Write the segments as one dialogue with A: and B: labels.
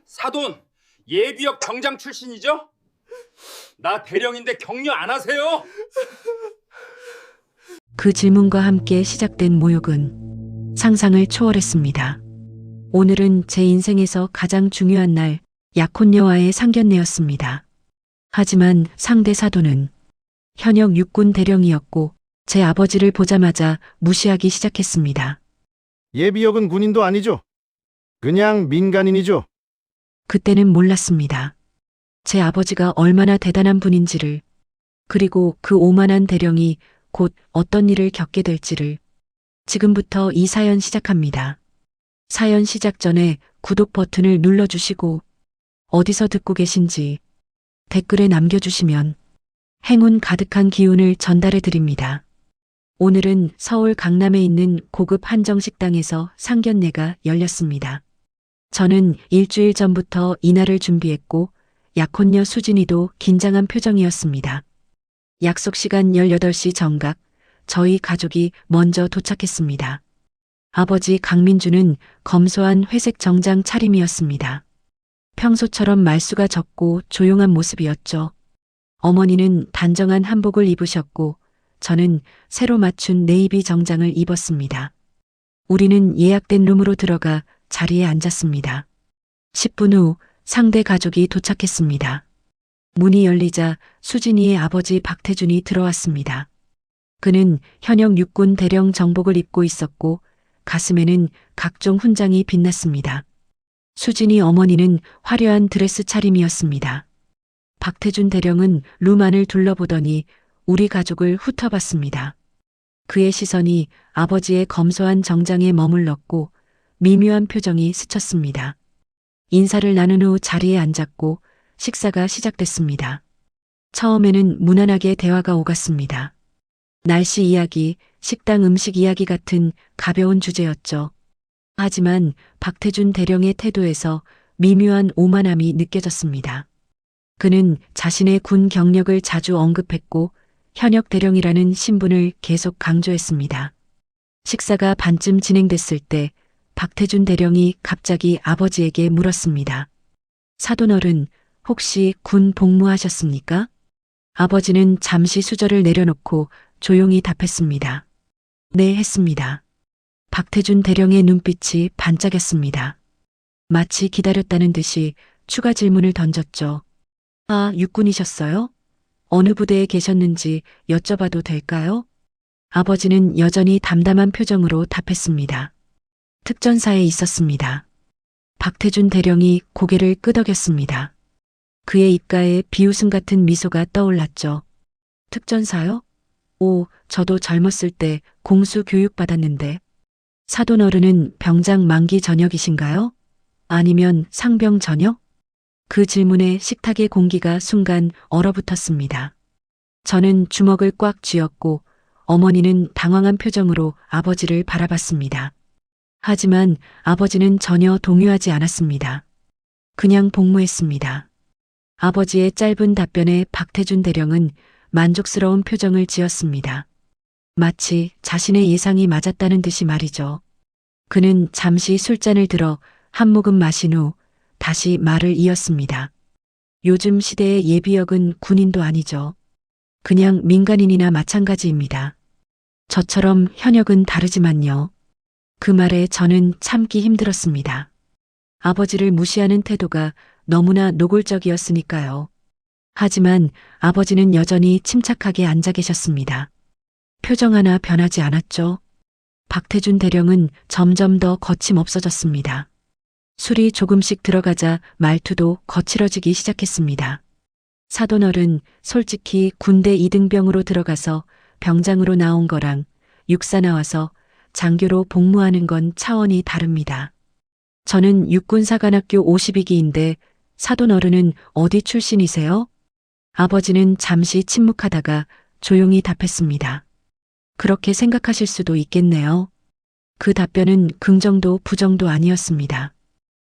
A: 사돈, 예비역 병장 출신이죠? 나 대령인데 격려 안 하세요?
B: 그 질문과 함께 시작된 모욕은 상상을 초월했습니다. 오늘은 제 인생에서 가장 중요한 날, 약혼녀와의 상견례였습니다. 하지만 상대 사돈은 현역 육군 대령이었고 제 아버지를 보자마자 무시하기 시작했습니다.
C: 예비역은 군인도 아니죠. 그냥 민간인이죠.
B: 그때는 몰랐습니다. 제 아버지가 얼마나 대단한 분인지를, 그리고 그 오만한 대령이 곧 어떤 일을 겪게 될지를. 지금부터 이 사연 시작합니다. 사연 시작 전에 구독 버튼을 눌러주시고 어디서 듣고 계신지 댓글에 남겨주시면 행운 가득한 기운을 전달해 드립니다. 오늘은 서울 강남에 있는 고급 한정식당에서 상견례가 열렸습니다. 저는 일주일 전부터 이날을 준비했고 약혼녀 수진이도 긴장한 표정이었습니다. 약속 시간 18시 정각, 저희 가족이 먼저 도착했습니다. 아버지 강민주는 검소한 회색 정장 차림이었습니다. 평소처럼 말수가 적고 조용한 모습이었죠. 어머니는 단정한 한복을 입으셨고 저는 새로 맞춘 네이비 정장을 입었습니다. 우리는 예약된 룸으로 들어가 자리에 앉았습니다. 10분 후 상대 가족이 도착했습니다. 문이 열리자 수진이의 아버지 박태준이 들어왔습니다. 그는 현역 육군 대령 정복을 입고 있었고 가슴에는 각종 훈장이 빛났습니다. 수진이 어머니는 화려한 드레스 차림이었습니다. 박태준 대령은 룸 안을 둘러보더니 우리 가족을 훑어봤습니다. 그의 시선이 아버지의 검소한 정장에 머물렀고 미묘한 표정이 스쳤습니다. 인사를 나눈 후 자리에 앉았고 식사가 시작됐습니다. 처음에는 무난하게 대화가 오갔습니다. 날씨 이야기, 식당 음식 이야기 같은 가벼운 주제였죠. 하지만 박태준 대령의 태도에서 미묘한 오만함이 느껴졌습니다. 그는 자신의 군 경력을 자주 언급했고 현역 대령이라는 신분을 계속 강조했습니다. 식사가 반쯤 진행됐을 때 박태준 대령이 갑자기 아버지에게 물었습니다. 사돈어른, 혹시 군 복무하셨습니까? 아버지는 잠시 수저를 내려놓고 조용히 답했습니다. 네, 했습니다. 박태준 대령의 눈빛이 반짝였습니다. 마치 기다렸다는 듯이 추가 질문을 던졌죠. 아, 육군이셨어요? 어느 부대에 계셨는지 여쭤봐도 될까요? 아버지는 여전히 담담한 표정으로 답했습니다. 특전사에 있었습니다. 박태준 대령이 고개를 끄덕였습니다. 그의 입가에 비웃음 같은 미소가 떠올랐죠. 특전사요? 오, 저도 젊었을 때 공수 교육 받았는데. 사돈 어른은 병장 만기 전역이신가요? 아니면 상병 전역? 그 질문에 식탁의 공기가 순간 얼어붙었습니다. 저는 주먹을 꽉 쥐었고 어머니는 당황한 표정으로 아버지를 바라봤습니다. 하지만 아버지는 전혀 동요하지 않았습니다. 그냥 복무했습니다. 아버지의 짧은 답변에 박태준 대령은 만족스러운 표정을 지었습니다. 마치 자신의 예상이 맞았다는 듯이 말이죠. 그는 잠시 술잔을 들어 한 모금 마신 후 다시 말을 이었습니다. 요즘 시대의 예비역은 군인도 아니죠. 그냥 민간인이나 마찬가지입니다. 저처럼 현역은 다르지만요. 그 말에 저는 참기 힘들었습니다. 아버지를 무시하는 태도가 너무나 노골적이었으니까요. 하지만 아버지는 여전히 침착하게 앉아 계셨습니다. 표정 하나 변하지 않았죠. 박태준 대령은 점점 더 거침없어졌습니다. 술이 조금씩 들어가자 말투도 거칠어지기 시작했습니다. 사돈어른, 솔직히 군대 이등병으로 들어가서 병장으로 나온 거랑 육사 나와서 장교로 복무하는 건 차원이 다릅니다. 저는 육군사관학교 52기인데 사돈어른은 어디 출신이세요? 아버지는 잠시 침묵하다가 조용히 답했습니다. 그렇게 생각하실 수도 있겠네요. 그 답변은 긍정도 부정도 아니었습니다.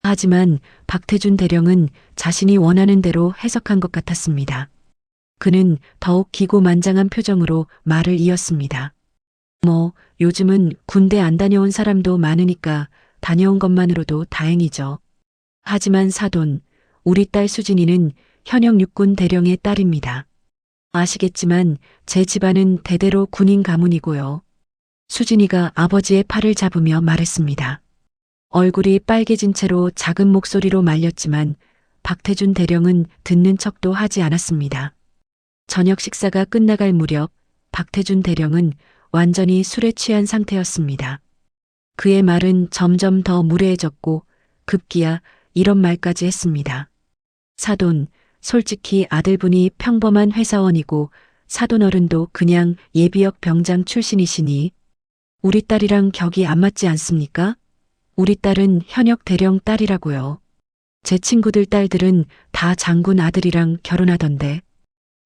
B: 하지만 박태준 대령은 자신이 원하는 대로 해석한 것 같았습니다. 그는 더욱 기고만장한 표정으로 말을 이었습니다. 요즘은 군대 안 다녀온 사람도 많으니까 다녀온 것만으로도 다행이죠. 하지만 사돈, 우리 딸 수진이는 현역 육군 대령의 딸입니다. 아시겠지만 제 집안은 대대로 군인 가문이고요. 수진이가 아버지의 팔을 잡으며 말했습니다. 얼굴이 빨개진 채로 작은 목소리로 말렸지만 박태준 대령은 듣는 척도 하지 않았습니다. 저녁 식사가 끝나갈 무렵 박태준 대령은 완전히 술에 취한 상태였습니다. 그의 말은 점점 더 무례해졌고 급기야 이런 말까지 했습니다. 사돈, 솔직히 아들분이 평범한 회사원이고 사돈 어른도 그냥 예비역 병장 출신이시니 우리 딸이랑 격이 안 맞지 않습니까? 우리 딸은 현역 대령 딸이라고요. 제 친구들 딸들은 다 장군 아들이랑 결혼하던데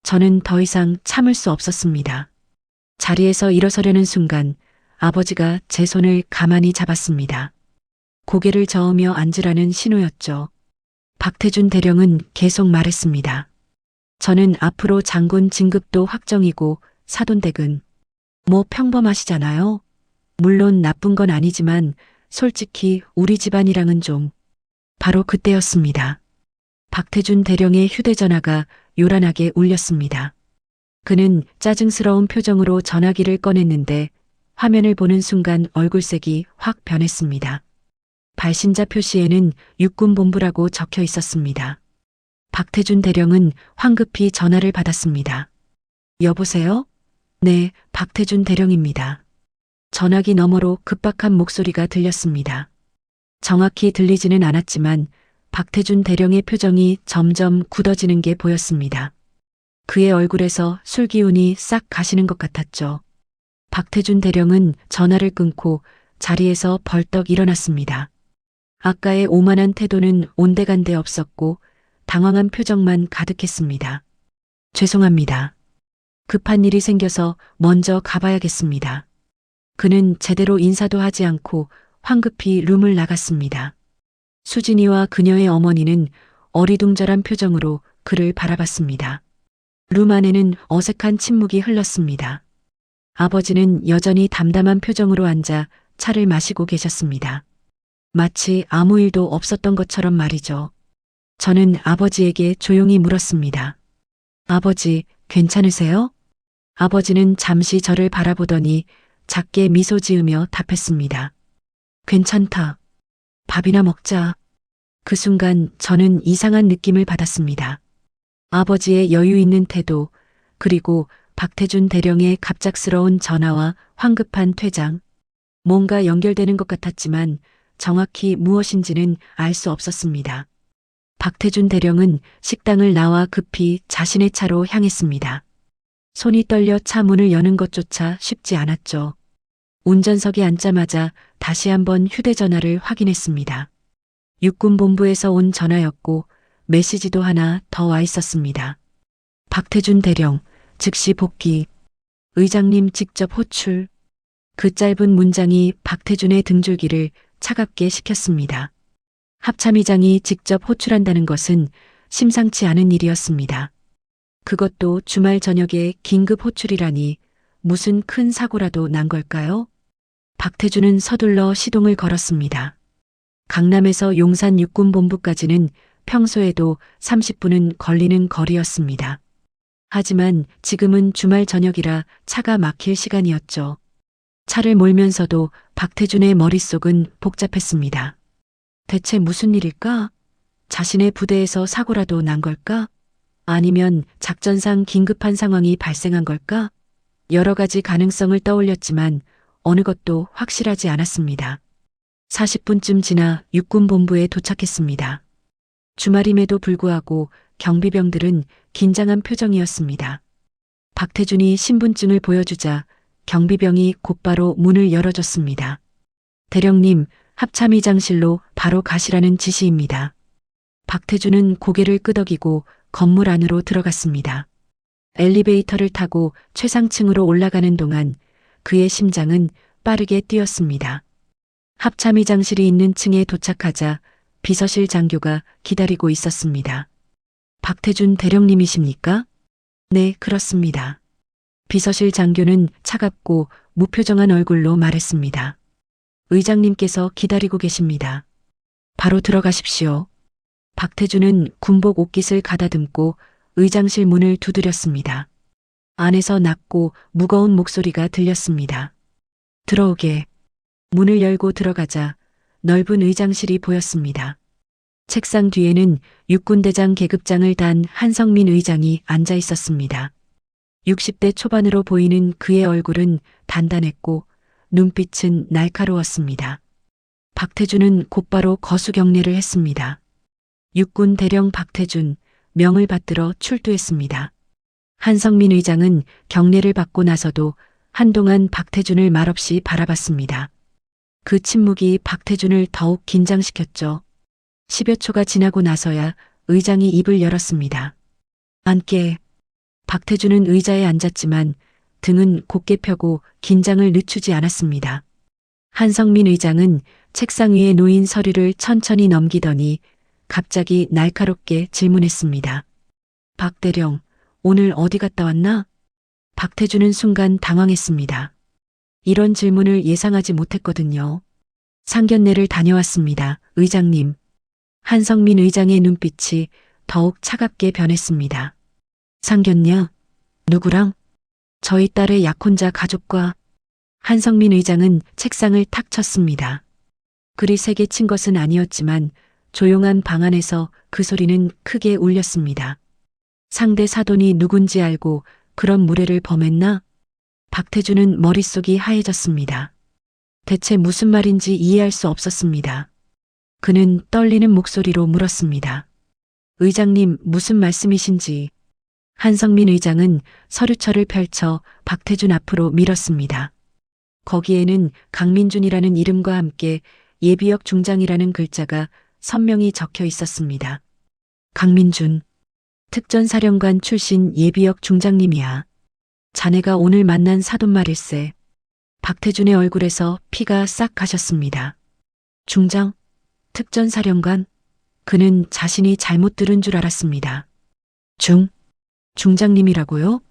B: 저는 더 이상 참을 수 없었습니다. 자리에서 일어서려는 순간 아버지가 제 손을 가만히 잡았습니다. 고개를 저으며 앉으라는 신호였죠. 박태준 대령은 계속 말했습니다. 저는 앞으로 장군 진급도 확정이고 사돈댁은 뭐 평범하시잖아요. 물론 나쁜 건 아니지만 솔직히 우리 집안이랑은 좀. 바로 그때였습니다. 박태준 대령의 휴대전화가 요란하게 울렸습니다. 그는 짜증스러운 표정으로 전화기를 꺼냈는데 화면을 보는 순간 얼굴색이 확 변했습니다. 발신자 표시에는 육군본부라고 적혀 있었습니다. 박태준 대령은 황급히 전화를 받았습니다. 여보세요? 네, 박태준 대령입니다. 전화기 너머로 급박한 목소리가 들렸습니다. 정확히 들리지는 않았지만 박태준 대령의 표정이 점점 굳어지는 게 보였습니다. 그의 얼굴에서 술기운이 싹 가시는 것 같았죠. 박태준 대령은 전화를 끊고 자리에서 벌떡 일어났습니다. 아까의 오만한 태도는 온데간데 없었고 당황한 표정만 가득했습니다. 죄송합니다. 급한 일이 생겨서 먼저 가봐야겠습니다. 그는 제대로 인사도 하지 않고 황급히 룸을 나갔습니다. 수진이와 그녀의 어머니는 어리둥절한 표정으로 그를 바라봤습니다. 룸 안에는 어색한 침묵이 흘렀습니다. 아버지는 여전히 담담한 표정으로 앉아 차를 마시고 계셨습니다. 마치 아무 일도 없었던 것처럼 말이죠. 저는 아버지에게 조용히 물었습니다. 아버지, 괜찮으세요? 아버지는 잠시 저를 바라보더니 작게 미소 지으며 답했습니다. 괜찮다. 밥이나 먹자. 그 순간 저는 이상한 느낌을 받았습니다. 아버지의 여유 있는 태도, 그리고 박태준 대령의 갑작스러운 전화와 황급한 퇴장. 뭔가 연결되는 것 같았지만 정확히 무엇인지는 알 수 없었습니다. 박태준 대령은 식당을 나와 급히 자신의 차로 향했습니다. 손이 떨려 차 문을 여는 것조차 쉽지 않았죠. 운전석에 앉자마자 다시 한번 휴대전화를 확인했습니다. 육군본부에서 온 전화였고 메시지도 하나 더 와 있었습니다. 박태준 대령, 즉시 복귀. 의장님 직접 호출. 그 짧은 문장이 박태준의 등줄기를 차갑게 식혔습니다. 합참의장이 직접 호출한다는 것은 심상치 않은 일이었습니다. 그것도 주말 저녁에 긴급 호출이라니 무슨 큰 사고라도 난 걸까요? 박태준은 서둘러 시동을 걸었습니다. 강남에서 용산 육군본부까지는 평소에도 30분은 걸리는 거리였습니다. 하지만 지금은 주말 저녁이라 차가 막힐 시간이었죠. 차를 몰면서도 박태준의 머릿속은 복잡했습니다. 대체 무슨 일일까? 자신의 부대에서 사고라도 난 걸까? 아니면 작전상 긴급한 상황이 발생한 걸까? 여러 가지 가능성을 떠올렸지만 어느 것도 확실하지 않았습니다. 40분쯤 지나 육군본부에 도착했습니다. 주말임에도 불구하고 경비병들은 긴장한 표정이었습니다. 박태준이 신분증을 보여주자 경비병이 곧바로 문을 열어줬습니다. 대령님, 합참의장실로 바로 가시라는 지시입니다. 박태준은 고개를 끄덕이고 건물 안으로 들어갔습니다. 엘리베이터를 타고 최상층으로 올라가는 동안 그의 심장은 빠르게 뛰었습니다. 합참의장실이 있는 층에 도착하자 비서실 장교가 기다리고 있었습니다. 박태준 대령님이십니까? 네, 그렇습니다. 비서실 장교는 차갑고 무표정한 얼굴로 말했습니다. 의장님께서 기다리고 계십니다. 바로 들어가십시오. 박태준은 군복 옷깃을 가다듬고 의장실 문을 두드렸습니다. 안에서 낮고 무거운 목소리가 들렸습니다. 들어오게. 문을 열고 들어가자 넓은 의장실이 보였습니다. 책상 뒤에는 육군대장 계급장을 단 한성민 의장이 앉아 있었습니다. 60대 초반으로 보이는 그의 얼굴은 단단했고 눈빛은 날카로웠습니다. 박태준은 곧바로 거수경례를 했습니다. 육군 대령 박태준, 명을 받들어 출두했습니다. 한성민 의장은 경례를 받고 나서도 한동안 박태준을 말없이 바라봤습니다. 그 침묵이 박태준을 더욱 긴장시켰죠. 10여 초가 지나고 나서야 의장이 입을 열었습니다. 앉게. 박태준은 의자에 앉았지만 등은 곧게 펴고 긴장을 늦추지 않았습니다. 한성민 의장은 책상 위에 놓인 서류를 천천히 넘기더니 갑자기 날카롭게 질문했습니다. 박 대령, 오늘 어디 갔다 왔나? 박태준은 순간 당황했습니다. 이런 질문을 예상하지 못했거든요. 상견례를 다녀왔습니다, 의장님. 한성민 의장의 눈빛이 더욱 차갑게 변했습니다. 상견례? 누구랑? 저희 딸의 약혼자 가족과. 한성민 의장은 책상을 탁 쳤습니다. 그리 세게 친 것은 아니었지만 조용한 방 안에서 그 소리는 크게 울렸습니다. 상대 사돈이 누군지 알고 그런 무례를 범했나? 박태준은 머릿속이 하얘졌습니다. 대체 무슨 말인지 이해할 수 없었습니다. 그는 떨리는 목소리로 물었습니다. 의장님, 무슨 말씀이신지. 한성민 의장은 서류철을 펼쳐 박태준 앞으로 밀었습니다. 거기에는 강민준이라는 이름과 함께 예비역 중장이라는 글자가 선명히 적혀 있었습니다. 강민준, 특전사령관 출신 예비역 중장님이야. 자네가 오늘 만난 사돈 말일세. 박태준의 얼굴에서 피가 싹 가셨습니다. 중장? 특전사령관? 그는 자신이 잘못 들은 줄 알았습니다. 중장님이라고요?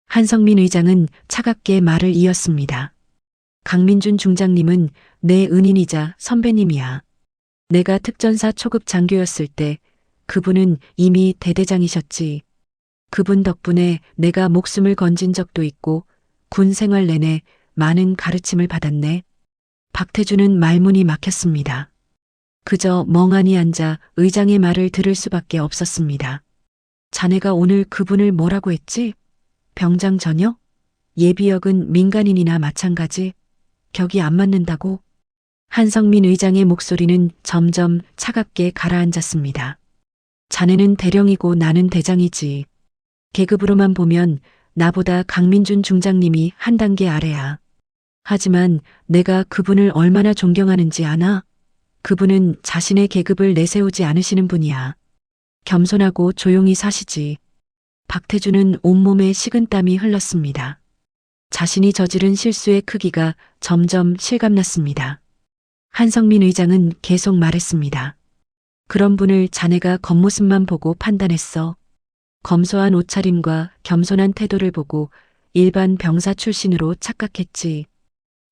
B: 한성민 의장은 차갑게 말을 이었습니다. 강민준 중장님은 내 은인이자 선배님이야. 내가 특전사 초급 장교였을 때 그분은 이미 대대장이셨지. 그분 덕분에 내가 목숨을 건진 적도 있고 군 생활 내내 많은 가르침을 받았네. 박태준은 말문이 막혔습니다. 그저 멍하니 앉아 의장의 말을 들을 수밖에 없었습니다. 자네가 오늘 그분을 뭐라고 했지? 병장 전역? 예비역은 민간인이나 마찬가지. 격이 안 맞는다고? 한성민 의장의 목소리는 점점 차갑게 가라앉았습니다. 자네는 대령이고 나는 대장이지. 계급으로만 보면 나보다 강민준 중장님이 한 단계 아래야. 하지만 내가 그분을 얼마나 존경하는지 아나? 그분은 자신의 계급을 내세우지 않으시는 분이야. 겸손하고 조용히 사시지. 박태준은 온몸에 식은땀이 흘렀습니다. 자신이 저지른 실수의 크기가 점점 실감났습니다. 한성민 의장은 계속 말했습니다. 그런 분을 자네가 겉모습만 보고 판단했어. 검소한 옷차림과 겸손한 태도를 보고 일반 병사 출신으로 착각했지.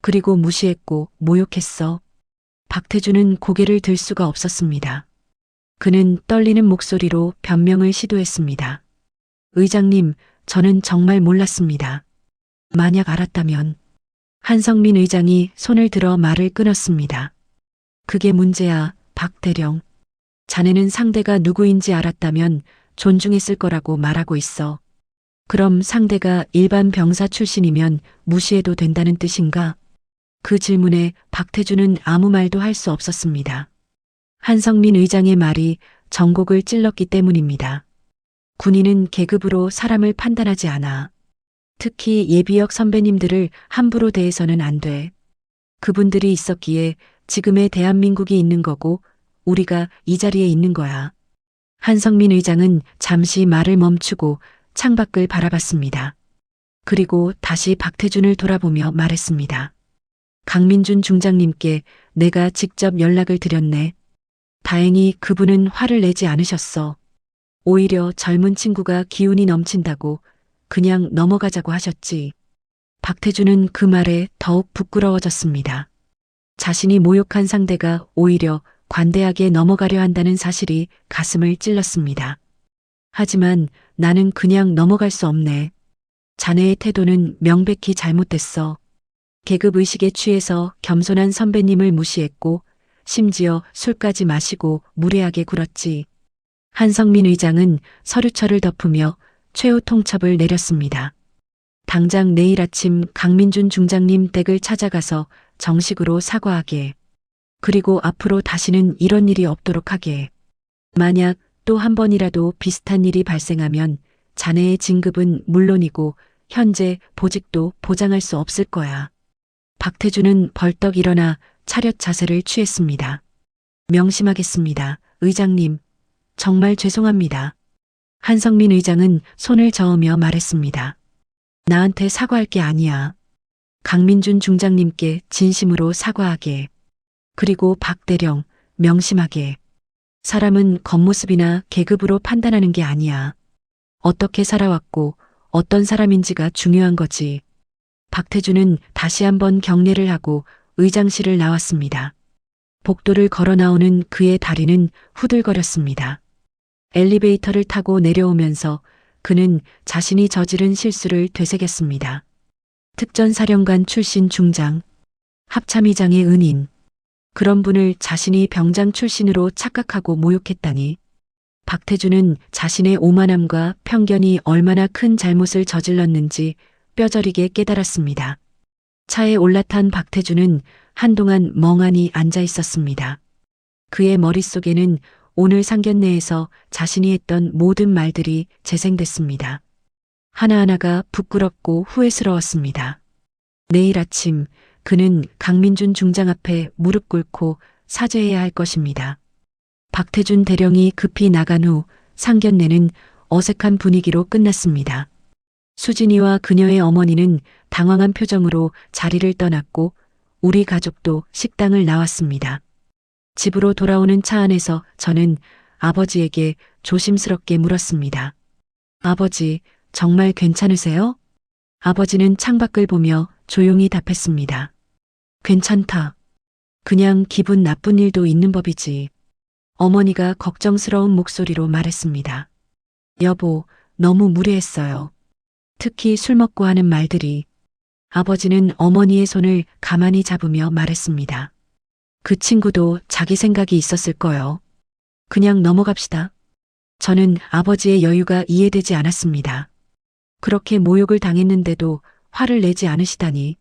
B: 그리고 무시했고 모욕했어. 박태준은 고개를 들 수가 없었습니다. 그는 떨리는 목소리로 변명을 시도했습니다. 의장님, 저는 정말 몰랐습니다. 만약 알았다면. 한성민 의장이 손을 들어 말을 끊었습니다. 그게 문제야, 박 대령. 자네는 상대가 누구인지 알았다면 존중했을 거라고 말하고 있어. 그럼 상대가 일반 병사 출신이면 무시해도 된다는 뜻인가? 그 질문에 박태준은 아무 말도 할 수 없었습니다. 한성민 의장의 말이 전곡을 찔렀기 때문입니다. 군인은 계급으로 사람을 판단하지 않아. 특히 예비역 선배님들을 함부로 대해서는 안 돼. 그분들이 있었기에 지금의 대한민국이 있는 거고 우리가 이 자리에 있는 거야. 한성민 의장은 잠시 말을 멈추고 창밖을 바라봤습니다. 그리고 다시 박태준을 돌아보며 말했습니다. 강민준 중장님께 내가 직접 연락을 드렸네. 다행히 그분은 화를 내지 않으셨어. 오히려 젊은 친구가 기운이 넘친다고 그냥 넘어가자고 하셨지. 박태준은 그 말에 더욱 부끄러워졌습니다. 자신이 모욕한 상대가 오히려 관대하게 넘어가려 한다는 사실이 가슴을 찔렀습니다. 하지만 나는 그냥 넘어갈 수 없네. 자네의 태도는 명백히 잘못됐어. 계급 의식에 취해서 겸손한 선배님을 무시했고 심지어 술까지 마시고 무례하게 굴었지. 한성민 의장은 서류철을 덮으며 최후 통첩을 내렸습니다. 당장 내일 아침 강민준 중장님 댁을 찾아가서 정식으로 사과하게. 그리고 앞으로 다시는 이런 일이 없도록 하게. 만약 또 한 번이라도 비슷한 일이 발생하면 자네의 진급은 물론이고 현재 보직도 보장할 수 없을 거야. 박태주는 벌떡 일어나 차렷 자세를 취했습니다. 명심하겠습니다. 의장님, 정말 죄송합니다. 한성민 의장은 손을 저으며 말했습니다. 나한테 사과할 게 아니야. 강민준 중장님께 진심으로 사과하게. 그리고 박 대령, 명심하게. 사람은 겉모습이나 계급으로 판단하는 게 아니야. 어떻게 살아왔고 어떤 사람인지가 중요한 거지. 박태주는 다시 한번 경례를 하고 의장실을 나왔습니다. 복도를 걸어 나오는 그의 다리는 후들거렸습니다. 엘리베이터를 타고 내려오면서 그는 자신이 저지른 실수를 되새겼습니다. 특전사령관 출신 중장, 합참의장의 은인, 그런 분을 자신이 병장 출신으로 착각하고 모욕했다니. 박태주는 자신의 오만함과 편견이 얼마나 큰 잘못을 저질렀는지 뼈저리게 깨달았습니다. 차에 올라탄 박태주는 한동안 멍하니 앉아 있었습니다. 그의 머릿속에는 오늘 상견례에서 자신이 했던 모든 말들이 재생됐습니다. 하나하나가 부끄럽고 후회스러웠습니다. 내일 아침 그는 강민준 중장 앞에 무릎 꿇고 사죄해야 할 것입니다. 박태준 대령이 급히 나간 후 상견례는 어색한 분위기로 끝났습니다. 수진이와 그녀의 어머니는 당황한 표정으로 자리를 떠났고 우리 가족도 식당을 나왔습니다. 집으로 돌아오는 차 안에서 저는 아버지에게 조심스럽게 물었습니다. 아버지, 정말 괜찮으세요? 아버지는 창밖을 보며 조용히 답했습니다. 괜찮다. 그냥 기분 나쁜 일도 있는 법이지. 어머니가 걱정스러운 목소리로 말했습니다. 여보, 너무 무례했어요. 특히 술 먹고 하는 말들이. 아버지는 어머니의 손을 가만히 잡으며 말했습니다. 그 친구도 자기 생각이 있었을 거요. 그냥 넘어갑시다. 저는 아버지의 여유가 이해되지 않았습니다. 그렇게 모욕을 당했는데도 화를 내지 않으시다니.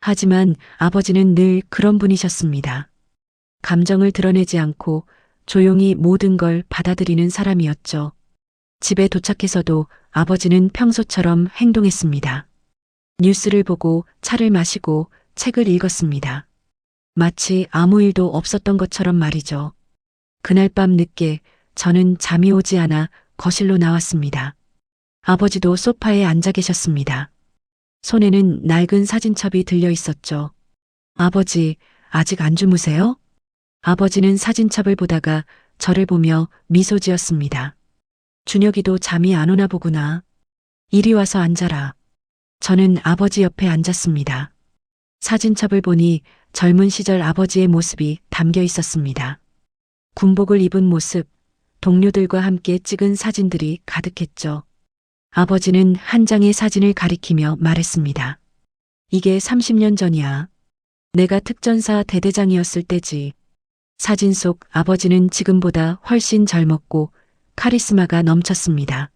B: 하지만 아버지는 늘 그런 분이셨습니다. 감정을 드러내지 않고 조용히 모든 걸 받아들이는 사람이었죠. 집에 도착해서도 아버지는 평소처럼 행동했습니다. 뉴스를 보고 차를 마시고 책을 읽었습니다. 마치 아무 일도 없었던 것처럼 말이죠. 그날 밤 늦게 저는 잠이 오지 않아 거실로 나왔습니다. 아버지도 소파에 앉아 계셨습니다. 손에는 낡은 사진첩이 들려 있었죠. 아버지, 아직 안 주무세요? 아버지는 사진첩을 보다가 저를 보며 미소 지었습니다. 준혁이도 잠이 안 오나 보구나. 이리 와서 앉아라. 저는 아버지 옆에 앉았습니다. 사진첩을 보니 젊은 시절 아버지의 모습이 담겨 있었습니다. 군복을 입은 모습, 동료들과 함께 찍은 사진들이 가득했죠. 아버지는 한 장의 사진을 가리키며 말했습니다. 이게 30년 전이야. 내가 특전사 대대장이었을 때지. 사진 속 아버지는 지금보다 훨씬 젊었고 카리스마가 넘쳤습니다.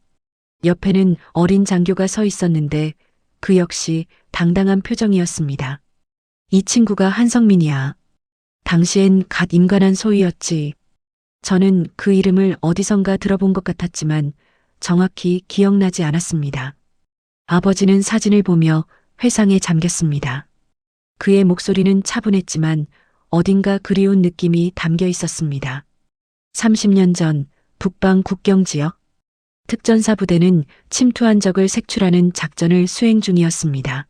B: 옆에는 어린 장교가 서 있었는데 그 역시 당당한 표정이었습니다. 이 친구가 한성민이야. 당시엔 갓 임관한 소위였지. 저는 그 이름을 어디선가 들어본 것 같았지만 정확히 기억나지 않았습니다. 아버지는 사진을 보며 회상에 잠겼습니다. 그의 목소리는 차분했지만 어딘가 그리운 느낌이 담겨 있었습니다. 30년 전 북방 국경 지역 특전사 부대는 침투한 적을 색출하는 작전을 수행 중이었습니다.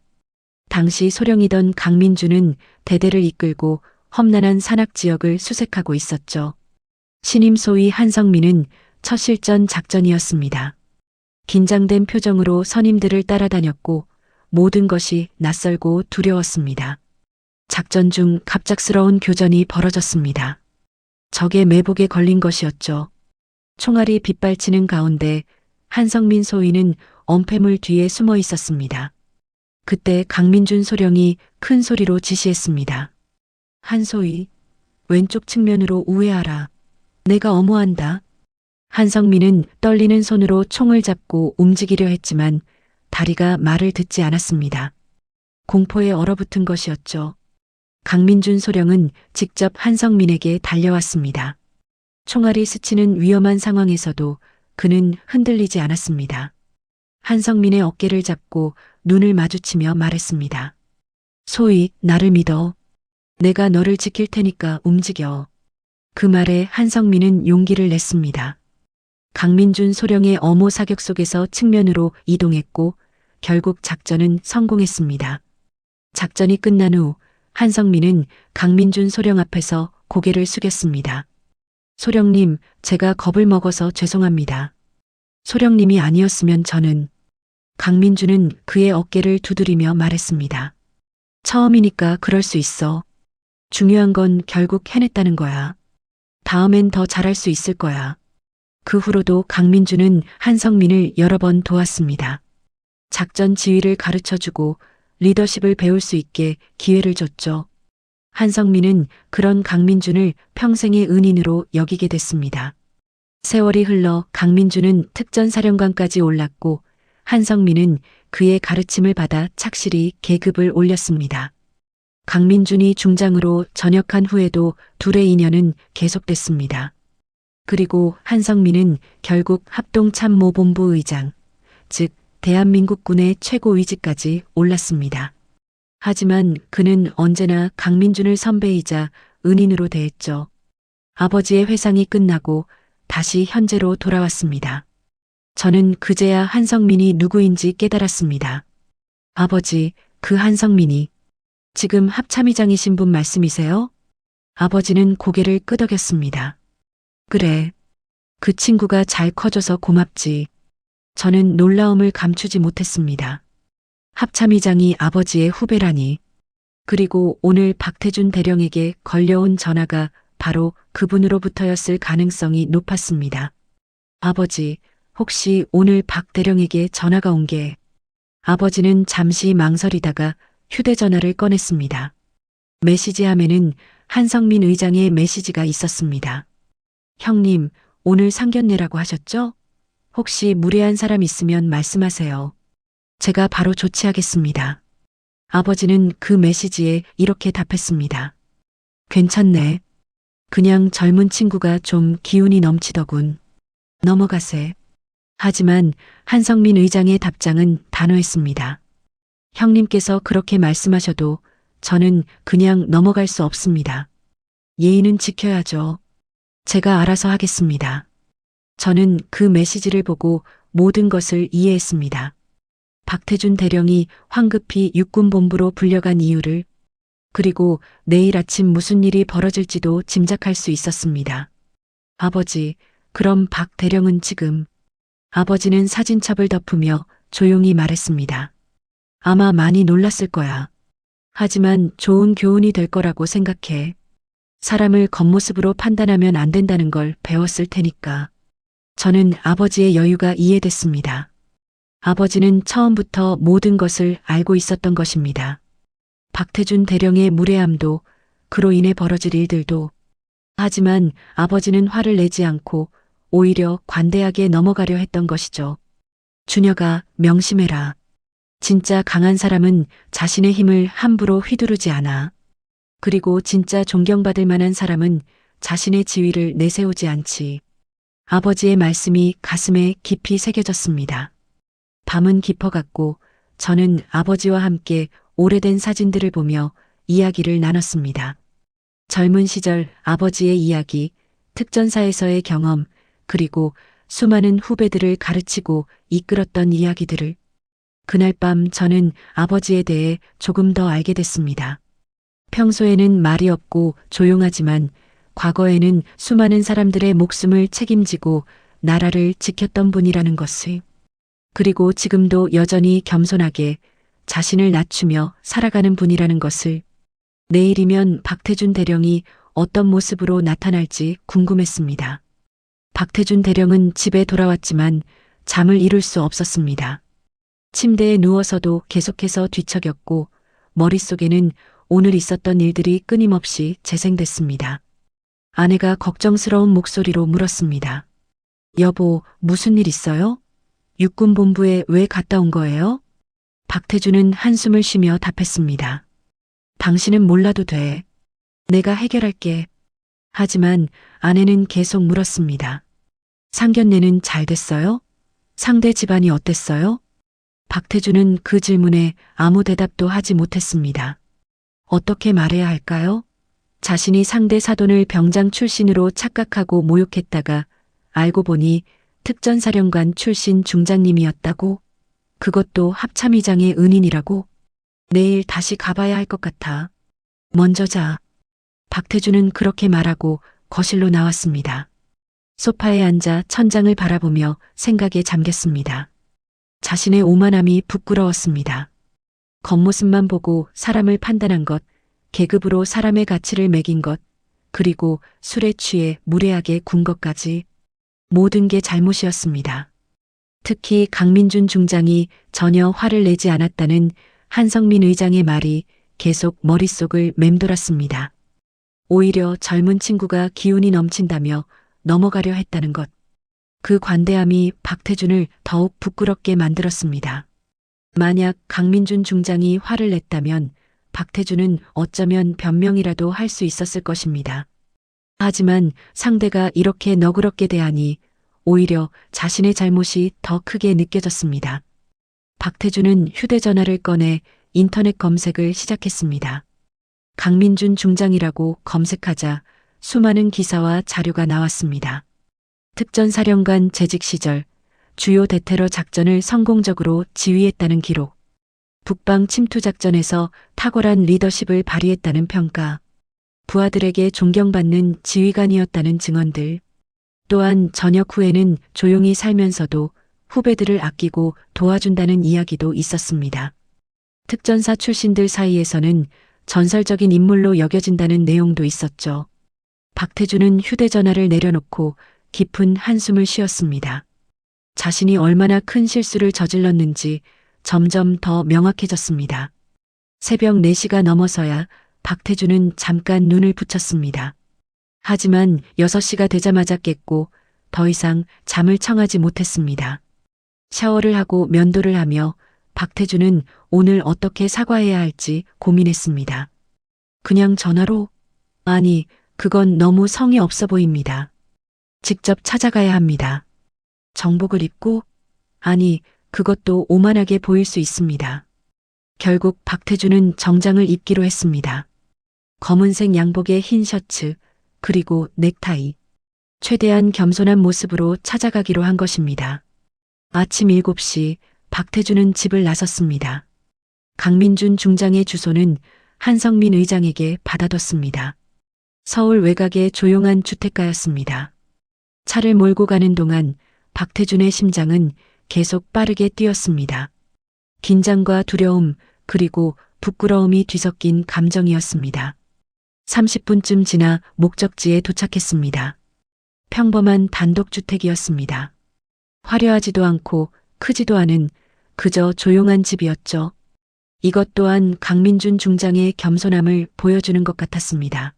B: 당시 소령이던 강민주는 대대를 이끌고 험난한 산악 지역을 수색하고 있었죠. 신임 소위 한성민은 첫 실전 작전이었습니다. 긴장된 표정으로 선임들을 따라다녔고 모든 것이 낯설고 두려웠습니다. 작전 중 갑작스러운 교전이 벌어졌습니다. 적의 매복에 걸린 것이었죠. 총알이 빗발치는 가운데 한성민 소위는 엄폐물 뒤에 숨어 있었습니다. 그때 강민준 소령이 큰 소리로 지시했습니다. 한소희, 왼쪽 측면으로 우회하라. 내가 엄호한다. 한성민은 떨리는 손으로 총을 잡고 움직이려 했지만 다리가 말을 듣지 않았습니다. 공포에 얼어붙은 것이었죠. 강민준 소령은 직접 한성민에게 달려왔습니다. 총알이 스치는 위험한 상황에서도 그는 흔들리지 않았습니다. 한성민의 어깨를 잡고 눈을 마주치며 말했습니다. 소희, 나를 믿어. 내가 너를 지킬 테니까 움직여. 그 말에 한성민은 용기를 냈습니다. 강민준 소령의 엄호 사격 속에서 측면으로 이동했고 결국 작전은 성공했습니다. 작전이 끝난 후 한성민은 강민준 소령 앞에서 고개를 숙였습니다. 소령님, 제가 겁을 먹어서 죄송합니다. 소령님이 아니었으면 저는... 강민준은 그의 어깨를 두드리며 말했습니다. 처음이니까 그럴 수 있어. 중요한 건 결국 해냈다는 거야. 다음엔 더 잘할 수 있을 거야. 그 후로도 강민준은 한성민을 여러 번 도왔습니다. 작전 지휘를 가르쳐주고 리더십을 배울 수 있게 기회를 줬죠. 한성민은 그런 강민준을 평생의 은인으로 여기게 됐습니다. 세월이 흘러 강민준은 특전사령관까지 올랐고 한성민은 그의 가르침을 받아 착실히 계급을 올렸습니다. 강민준이 중장으로 전역한 후에도 둘의 인연은 계속됐습니다. 그리고 한성민은 결국 합동참모본부 의장, 즉 대한민국군의 최고위직까지 올랐습니다. 하지만 그는 언제나 강민준을 선배이자 은인으로 대했죠. 아버지의 회상이 끝나고 다시 현재로 돌아왔습니다. 저는 그제야 한성민이 누구인지 깨달았습니다. 아버지, 그 한성민이 지금 합참의장이신 분 말씀이세요? 아버지는 고개를 끄덕였습니다. 그래. 그 친구가 잘 커져서 고맙지. 저는 놀라움을 감추지 못했습니다. 합참의장이 아버지의 후배라니. 그리고 오늘 박태준 대령에게 걸려온 전화가 바로 그분으로부터였을 가능성이 높았습니다. 아버지, 혹시 오늘 박 대령에게 전화가 온 게... 아버지는 잠시 망설이다가 휴대전화를 꺼냈습니다. 메시지함에는 한성민 의장의 메시지가 있었습니다. 형님, 오늘 상견례라고 하셨죠? 혹시 무례한 사람 있으면 말씀하세요. 제가 바로 조치하겠습니다. 아버지는 그 메시지에 이렇게 답했습니다. 괜찮네. 그냥 젊은 친구가 좀 기운이 넘치더군. 넘어가세. 하지만 한성민 의장의 답장은 단호했습니다. 형님께서 그렇게 말씀하셔도 저는 그냥 넘어갈 수 없습니다. 예의는 지켜야죠. 제가 알아서 하겠습니다. 저는 그 메시지를 보고 모든 것을 이해했습니다. 박태준 대령이 황급히 육군본부로 불려간 이유를, 그리고 내일 아침 무슨 일이 벌어질지도 짐작할 수 있었습니다. 아버지, 그럼 박 대령은 지금... 아버지는 사진첩을 덮으며 조용히 말했습니다. 아마 많이 놀랐을 거야. 하지만 좋은 교훈이 될 거라고 생각해. 사람을 겉모습으로 판단하면 안 된다는 걸 배웠을 테니까. 저는 아버지의 여유가 이해됐습니다. 아버지는 처음부터 모든 것을 알고 있었던 것입니다. 박태준 대령의 무례함도, 그로 인해 벌어질 일들도. 하지만 아버지는 화를 내지 않고 오히려 관대하게 넘어가려 했던 것이죠. 준혁아, 명심해라. 진짜 강한 사람은 자신의 힘을 함부로 휘두르지 않아. 그리고 진짜 존경받을 만한 사람은 자신의 지위를 내세우지 않지. 아버지의 말씀이 가슴에 깊이 새겨졌습니다. 밤은 깊어갔고 저는 아버지와 함께 오래된 사진들을 보며 이야기를 나눴습니다. 젊은 시절 아버지의 이야기, 특전사에서의 경험, 그리고 수많은 후배들을 가르치고 이끌었던 이야기들을. 그날 밤 저는 아버지에 대해 조금 더 알게 됐습니다. 평소에는 말이 없고 조용하지만 과거에는 수많은 사람들의 목숨을 책임지고 나라를 지켰던 분이라는 것을. 그리고 지금도 여전히 겸손하게 자신을 낮추며 살아가는 분이라는 것을. 내일이면 박태준 대령이 어떤 모습으로 나타날지 궁금했습니다. 박태준 대령은 집에 돌아왔지만 잠을 이룰 수 없었습니다. 침대에 누워서도 계속해서 뒤척였고 머릿속에는 오늘 있었던 일들이 끊임없이 재생됐습니다. 아내가 걱정스러운 목소리로 물었습니다. 여보, 무슨 일 있어요? 육군본부에 왜 갔다 온 거예요? 박태준은 한숨을 쉬며 답했습니다. 당신은 몰라도 돼. 내가 해결할게. 하지만 아내는 계속 물었습니다. 상견례는 잘 됐어요? 상대 집안이 어땠어요? 박태준은 그 질문에 아무 대답도 하지 못했습니다. 어떻게 말해야 할까요? 자신이 상대 사돈을 병장 출신으로 착각하고 모욕했다가 알고 보니 특전사령관 출신 중장님이었다고? 그것도 합참의장의 은인이라고? 내일 다시 가봐야 할 것 같아. 먼저 자. 박태준은 그렇게 말하고 거실로 나왔습니다. 소파에 앉아 천장을 바라보며 생각에 잠겼습니다. 자신의 오만함이 부끄러웠습니다. 겉모습만 보고 사람을 판단한 것, 계급으로 사람의 가치를 매긴 것, 그리고 술에 취해 무례하게 군 것까지 모든 게 잘못이었습니다. 특히 강민준 중장이 전혀 화를 내지 않았다는 한성민 의장의 말이 계속 머릿속을 맴돌았습니다. 오히려 젊은 친구가 기운이 넘친다며 넘어가려 했다는 것. 그 관대함이 박태준을 더욱 부끄럽게 만들었습니다. 만약 강민준 중장이 화를 냈다면 박태준은 어쩌면 변명이라도 할 수 있었을 것입니다. 하지만 상대가 이렇게 너그럽게 대하니 오히려 자신의 잘못이 더 크게 느껴졌습니다. 박태준은 휴대전화를 꺼내 인터넷 검색을 시작했습니다. 강민준 중장이라고 검색하자 수많은 기사와 자료가 나왔습니다. 특전사령관 재직 시절 주요 대테러 작전을 성공적으로 지휘했다는 기록, 북방 침투 작전에서 탁월한 리더십을 발휘했다는 평가, 부하들에게 존경받는 지휘관이었다는 증언들, 또한 전역 후에는 조용히 살면서도 후배들을 아끼고 도와준다는 이야기도 있었습니다. 특전사 출신들 사이에서는 전설적인 인물로 여겨진다는 내용도 있었죠. 박태준은 휴대전화를 내려놓고 깊은 한숨을 쉬었습니다. 자신이 얼마나 큰 실수를 저질렀는지 점점 더 명확해졌습니다. 새벽 4시가 넘어서야 박태준은 잠깐 눈을 붙였습니다. 하지만 6시가 되자마자 깼고 더 이상 잠을 청하지 못했습니다. 샤워를 하고 면도를 하며 박태준은 오늘 어떻게 사과해야 할지 고민했습니다. 그냥 전화로? 아니, 그건 너무 성의 없어 보입니다. 직접 찾아가야 합니다. 정복을 입고? 아니, 그것도 오만하게 보일 수 있습니다. 결국 박태준은 정장을 입기로 했습니다. 검은색 양복에 흰 셔츠, 그리고 넥타이. 최대한 겸손한 모습으로 찾아가기로 한 것입니다. 아침 7시 박태준은 집을 나섰습니다. 강민준 중장의 주소는 한성민 의장에게 받아뒀습니다. 서울 외곽의 조용한 주택가였습니다. 차를 몰고 가는 동안 박태준의 심장은 계속 빠르게 뛰었습니다. 긴장과 두려움 그리고 부끄러움이 뒤섞인 감정이었습니다. 30분쯤 지나 목적지에 도착했습니다. 평범한 단독주택이었습니다. 화려하지도 않고 크지도 않은 그저 조용한 집이었죠. 이것 또한 강민준 중장의 겸손함을 보여주는 것 같았습니다.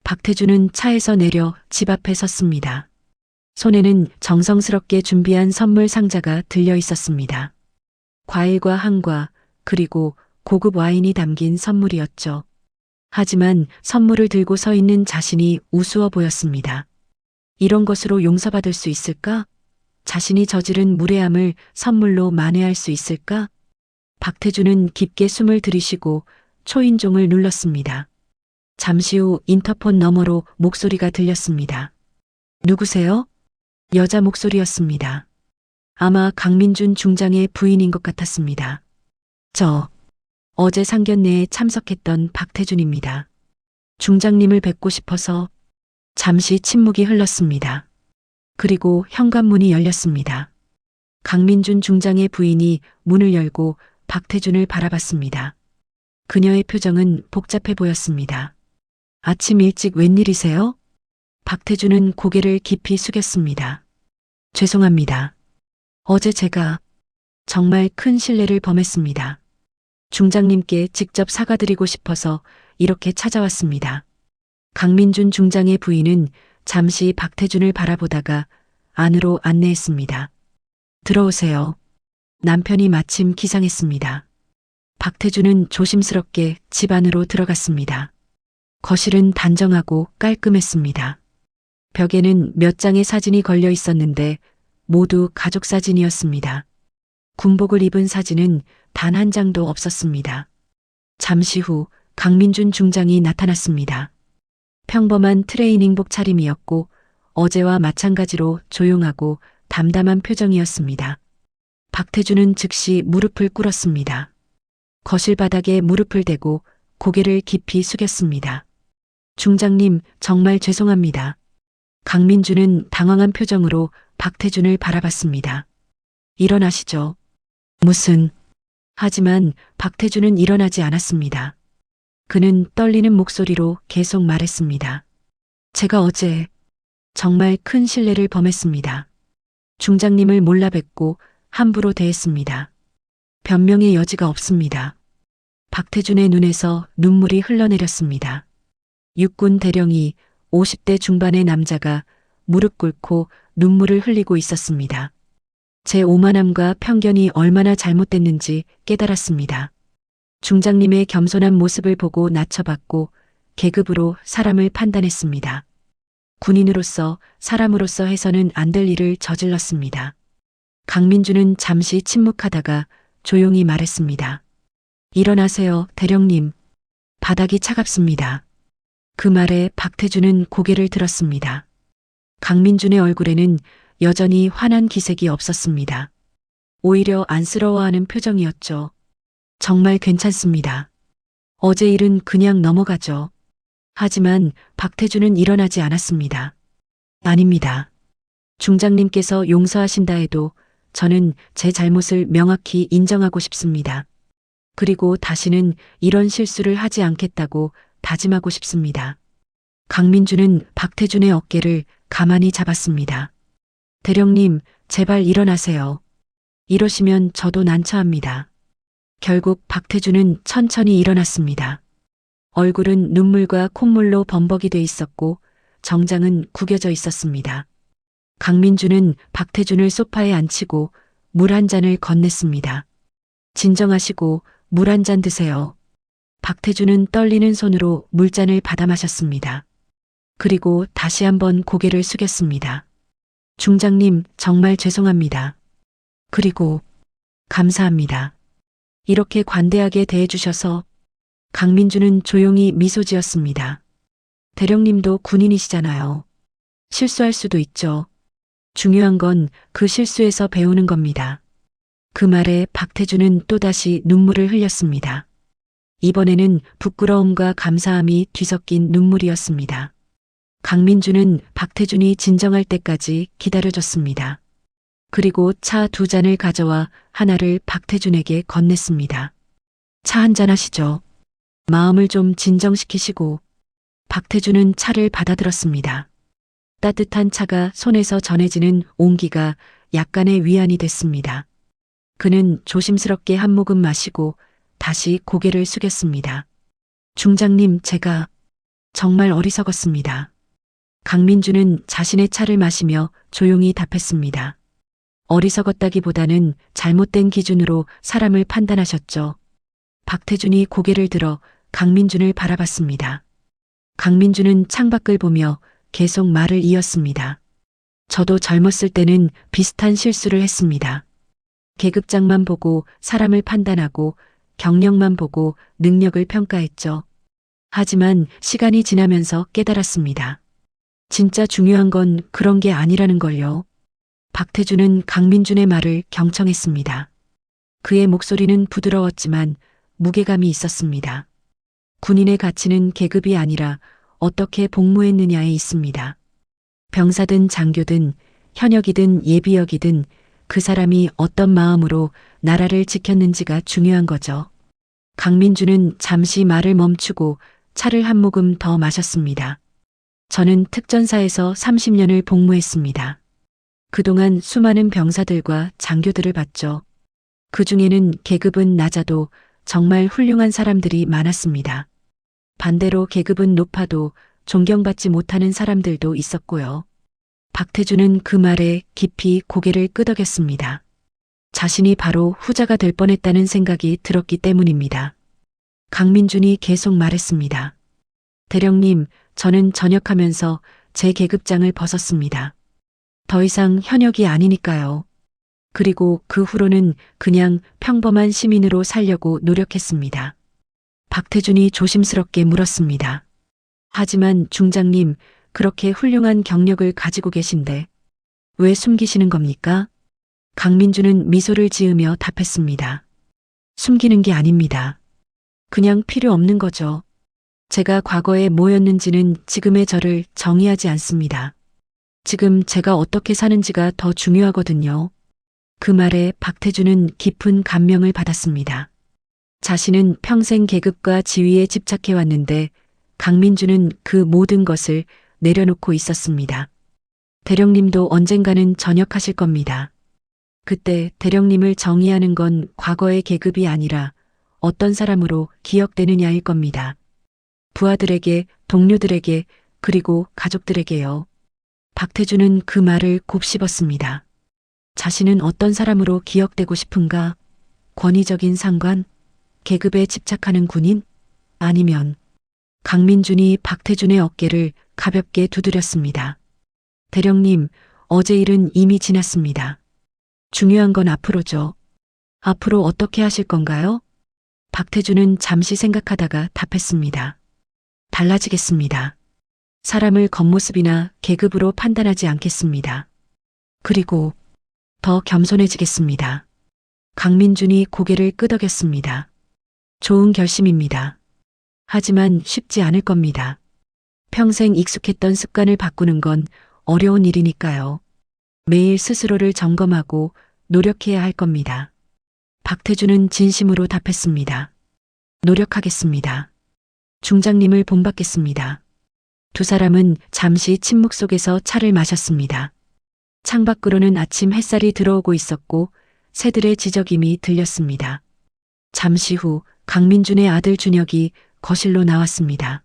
B: 박태준은 차에서 내려 집 앞에 섰습니다. 손에는 정성스럽게 준비한 선물 상자가 들려 있었습니다. 과일과 한과 그리고 고급 와인이 담긴 선물이었죠. 하지만 선물을 들고 서 있는 자신이 우스워 보였습니다. 이런 것으로 용서받을 수 있을까? 자신이 저지른 무례함을 선물로 만회할 수 있을까? 박태준은 깊게 숨을 들이쉬고 초인종을 눌렀습니다. 잠시 후 인터폰 너머로 목소리가 들렸습니다. 누구세요? 여자 목소리였습니다. 아마 강민준 중장의 부인인 것 같았습니다. 저, 어제 상견례에 참석했던 박태준입니다. 중장님을 뵙고 싶어서. 잠시 침묵이 흘렀습니다. 그리고 현관문이 열렸습니다. 강민준 중장의 부인이 문을 열고 박태준을 바라봤습니다. 그녀의 표정은 복잡해 보였습니다. 아침 일찍 웬일이세요? 박태준은 고개를 깊이 숙였습니다. 죄송합니다. 어제 제가 정말 큰 실례를 범했습니다. 중장님께 직접 사과드리고 싶어서 이렇게 찾아왔습니다. 강민준 중장의 부인은 잠시 박태준을 바라보다가 안으로 안내했습니다. 들어오세요. 남편이 마침 기상했습니다. 박태준은 조심스럽게 집 안으로 들어갔습니다. 거실은 단정하고 깔끔했습니다. 벽에는 몇 장의 사진이 걸려 있었는데 모두 가족 사진이었습니다. 군복을 입은 사진은 단 한 장도 없었습니다. 잠시 후 강민준 중장이 나타났습니다. 평범한 트레이닝복 차림이었고 어제와 마찬가지로 조용하고 담담한 표정이었습니다. 박태준은 즉시 무릎을 꿇었습니다. 거실 바닥에 무릎을 대고 고개를 깊이 숙였습니다. 중장님, 정말 죄송합니다. 강민준은 당황한 표정으로 박태준을 바라봤습니다. 일어나시죠. 무슨... 하지만 박태준은 일어나지 않았습니다. 그는 떨리는 목소리로 계속 말했습니다. 제가 어제 정말 큰 실례를 범했습니다. 중장님을 몰라 뵙고 함부로 대했습니다. 변명의 여지가 없습니다. 박태준의 눈에서 눈물이 흘러내렸습니다. 육군 대령이 50대 중반의 남자가 무릎 꿇고 눈물을 흘리고 있었습니다. 제 오만함과 편견이 얼마나 잘못됐는지 깨달았습니다. 중장님의 겸손한 모습을 보고 낮춰봤고 계급으로 사람을 판단했습니다. 군인으로서 사람으로서 해서는 안 될 일을 저질렀습니다. 강민준은 잠시 침묵하다가 조용히 말했습니다. 일어나세요, 대령님. 바닥이 차갑습니다. 그 말에 박태준은 고개를 들었습니다. 강민준의 얼굴에는 여전히 환한 기색이 없었습니다. 오히려 안쓰러워하는 표정이었죠. 정말 괜찮습니다. 어제 일은 그냥 넘어가죠. 하지만 박태준은 일어나지 않았습니다. 아닙니다. 중장님께서 용서하신다 해도 저는 제 잘못을 명확히 인정하고 싶습니다. 그리고 다시는 이런 실수를 하지 않겠다고 다짐하고 싶습니다. 강민준은 박태준의 어깨를 가만히 잡았습니다. 대령님, 제발 일어나세요. 이러시면 저도 난처합니다. 결국 박태준은 천천히 일어났습니다. 얼굴은 눈물과 콧물로 범벅이 돼 있었고 정장은 구겨져 있었습니다. 강민준은 박태준을 소파에 앉히고 물 한 잔을 건넸습니다. 진정하시고 물 한 잔 드세요. 박태준은 떨리는 손으로 물잔을 받아 마셨습니다. 그리고 다시 한번 고개를 숙였습니다. 중장님, 정말 죄송합니다. 그리고 감사합니다. 이렇게 관대하게 대해주셔서. 강민준은 조용히 미소 지었습니다. 대령님도 군인이시잖아요. 실수할 수도 있죠. 중요한 건 그 실수에서 배우는 겁니다. 그 말에 박태준은 또다시 눈물을 흘렸습니다. 이번에는 부끄러움과 감사함이 뒤섞인 눈물이었습니다. 강민준은 박태준이 진정할 때까지 기다려줬습니다. 그리고 차 2잔을 가져와 하나를 박태준에게 건넸습니다. 차 한잔 하시죠. 마음을 좀 진정시키시고. 박태준은 차를 받아들었습니다. 따뜻한 차가 손에서 전해지는 온기가 약간의 위안이 됐습니다. 그는 조심스럽게 한 모금 마시고 다시 고개를 숙였습니다. 중장님, 제가 정말 어리석었습니다. 강민준은 자신의 차를 마시며 조용히 답했습니다. 어리석었다기보다는 잘못된 기준으로 사람을 판단하셨죠. 박태준이 고개를 들어 강민준을 바라봤습니다. 강민준은 창밖을 보며 계속 말을 이었습니다. 저도 젊었을 때는 비슷한 실수를 했습니다. 계급장만 보고 사람을 판단하고 경력만 보고 능력을 평가했죠. 하지만 시간이 지나면서 깨달았습니다. 진짜 중요한 건 그런 게 아니라는 걸요. 박태준은 강민준의 말을 경청했습니다. 그의 목소리는 부드러웠지만 무게감이 있었습니다. 군인의 가치는 계급이 아니라 어떻게 복무했느냐에 있습니다. 병사든 장교든 현역이든 예비역이든 그 사람이 어떤 마음으로 나라를 지켰는지가 중요한 거죠. 강민준은 잠시 말을 멈추고 차를 한 모금 더 마셨습니다. 저는 특전사에서 30년을 복무했습니다. 그동안 수많은 병사들과 장교들을 봤죠. 그 중에는 계급은 낮아도 정말 훌륭한 사람들이 많았습니다. 반대로 계급은 높아도 존경받지 못하는 사람들도 있었고요. 박태준은 그 말에 깊이 고개를 끄덕였습니다. 자신이 바로 후자가 될 뻔했다는 생각이 들었기 때문입니다. 강민준이 계속 말했습니다. 대령님, 저는 전역하면서 제 계급장을 벗었습니다. 더 이상 현역이 아니니까요. 그리고 그 후로는 그냥 평범한 시민으로 살려고 노력했습니다. 박태준이 조심스럽게 물었습니다. 하지만 중장님, 그렇게 훌륭한 경력을 가지고 계신데 왜 숨기시는 겁니까? 강민준은 미소를 지으며 답했습니다. 숨기는 게 아닙니다. 그냥 필요 없는 거죠. 제가 과거에 뭐였는지는 지금의 저를 정의하지 않습니다. 지금 제가 어떻게 사는지가 더 중요하거든요. 그 말에 박태준은 깊은 감명을 받았습니다. 자신은 평생 계급과 지위에 집착해왔는데 강민준은 그 모든 것을 내려놓고 있었습니다. 대령님도 언젠가는 전역하실 겁니다. 그때 대령님을 정의하는 건 과거의 계급이 아니라 어떤 사람으로 기억되느냐일 겁니다. 부하들에게, 동료들에게, 그리고 가족들에게요. 박태준은 그 말을 곱씹었습니다. 자신은 어떤 사람으로 기억되고 싶은가? 권위적인 상관? 계급에 집착하는 군인? 아니면 강민준이 박태준의 어깨를 가볍게 두드렸습니다. 대령님, 어제 일은 이미 지났습니다. 중요한 건 앞으로죠. 앞으로 어떻게 하실 건가요? 박태준은 잠시 생각하다가 답했습니다. 달라지겠습니다. 사람을 겉모습이나 계급으로 판단하지 않겠습니다. 그리고 더 겸손해지겠습니다. 강민준이 고개를 끄덕였습니다. 좋은 결심입니다. 하지만 쉽지 않을 겁니다. 평생 익숙했던 습관을 바꾸는 건 어려운 일이니까요. 매일 스스로를 점검하고 노력해야 할 겁니다. 박태준은 진심으로 답했습니다. 노력하겠습니다. 중장님을 본받겠습니다. 두 사람은 잠시 침묵 속에서 차를 마셨습니다. 창밖으로는 아침 햇살이 들어오고 있었고 새들의 지저귐이 들렸습니다. 잠시 후 강민준의 아들 준혁이 거실로 나왔습니다.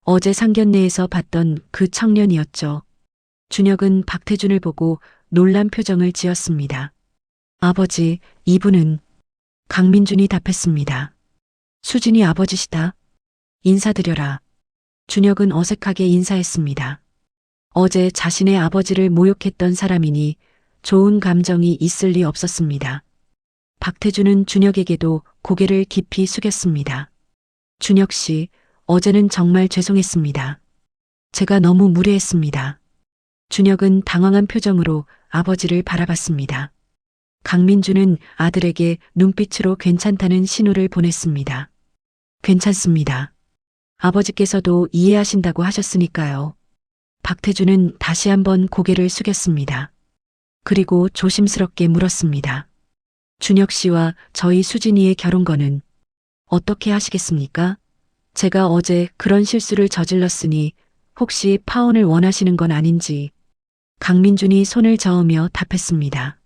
B: 어제 상견례에서 봤던 그 청년이었죠. 준혁은 박태준을 보고 놀란 표정을 지었습니다. 아버지, 이분은 강민준이 답했습니다. 수진이 아버지시다. 인사드려라. 준혁은 어색하게 인사했습니다. 어제 자신의 아버지를 모욕했던 사람이니 좋은 감정이 있을 리 없었습니다. 박태준은 준혁에게도 고개를 깊이 숙였습니다. 준혁 씨, 어제는 정말 죄송했습니다. 제가 너무 무례했습니다. 준혁은 당황한 표정으로 아버지를 바라봤습니다. 강민준은 아들에게 눈빛으로 괜찮다는 신호를 보냈습니다. 괜찮습니다. 아버지께서도 이해하신다고 하셨으니까요. 박태준은 다시 한번 고개를 숙였습니다. 그리고 조심스럽게 물었습니다. 준혁 씨와 저희 수진이의 결혼거는 어떻게 하시겠습니까? 제가 어제 그런 실수를 저질렀으니 혹시 파혼을 원하시는 건 아닌지. 강민준이 손을 저으며 답했습니다.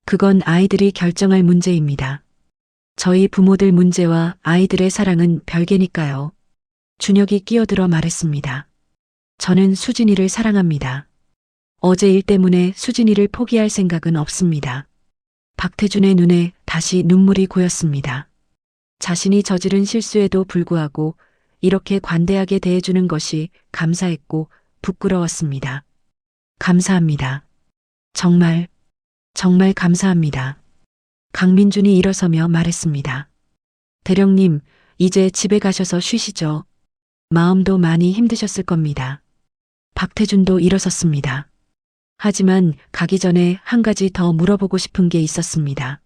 B: 그건 아이들이 결정할 문제입니다. 저희 부모들 문제와 아이들의 사랑은 별개니까요. 준혁이 끼어들어 말했습니다. 저는 수진이를 사랑합니다. 어제 일 때문에 수진이를 포기할 생각은 없습니다. 박태준의 눈에 다시 눈물이 고였습니다. 자신이 저지른 실수에도 불구하고 이렇게 관대하게 대해주는 것이 감사했고 부끄러웠습니다. 감사합니다. 정말 감사합니다. 강민준이 일어서며 말했습니다. 대령님, 이제 집에 가셔서 쉬시죠. 마음도 많이 힘드셨을 겁니다. 박태준도 일어섰습니다. 하지만 가기 전에 한 가지 더 물어보고 싶은 게 있었습니다.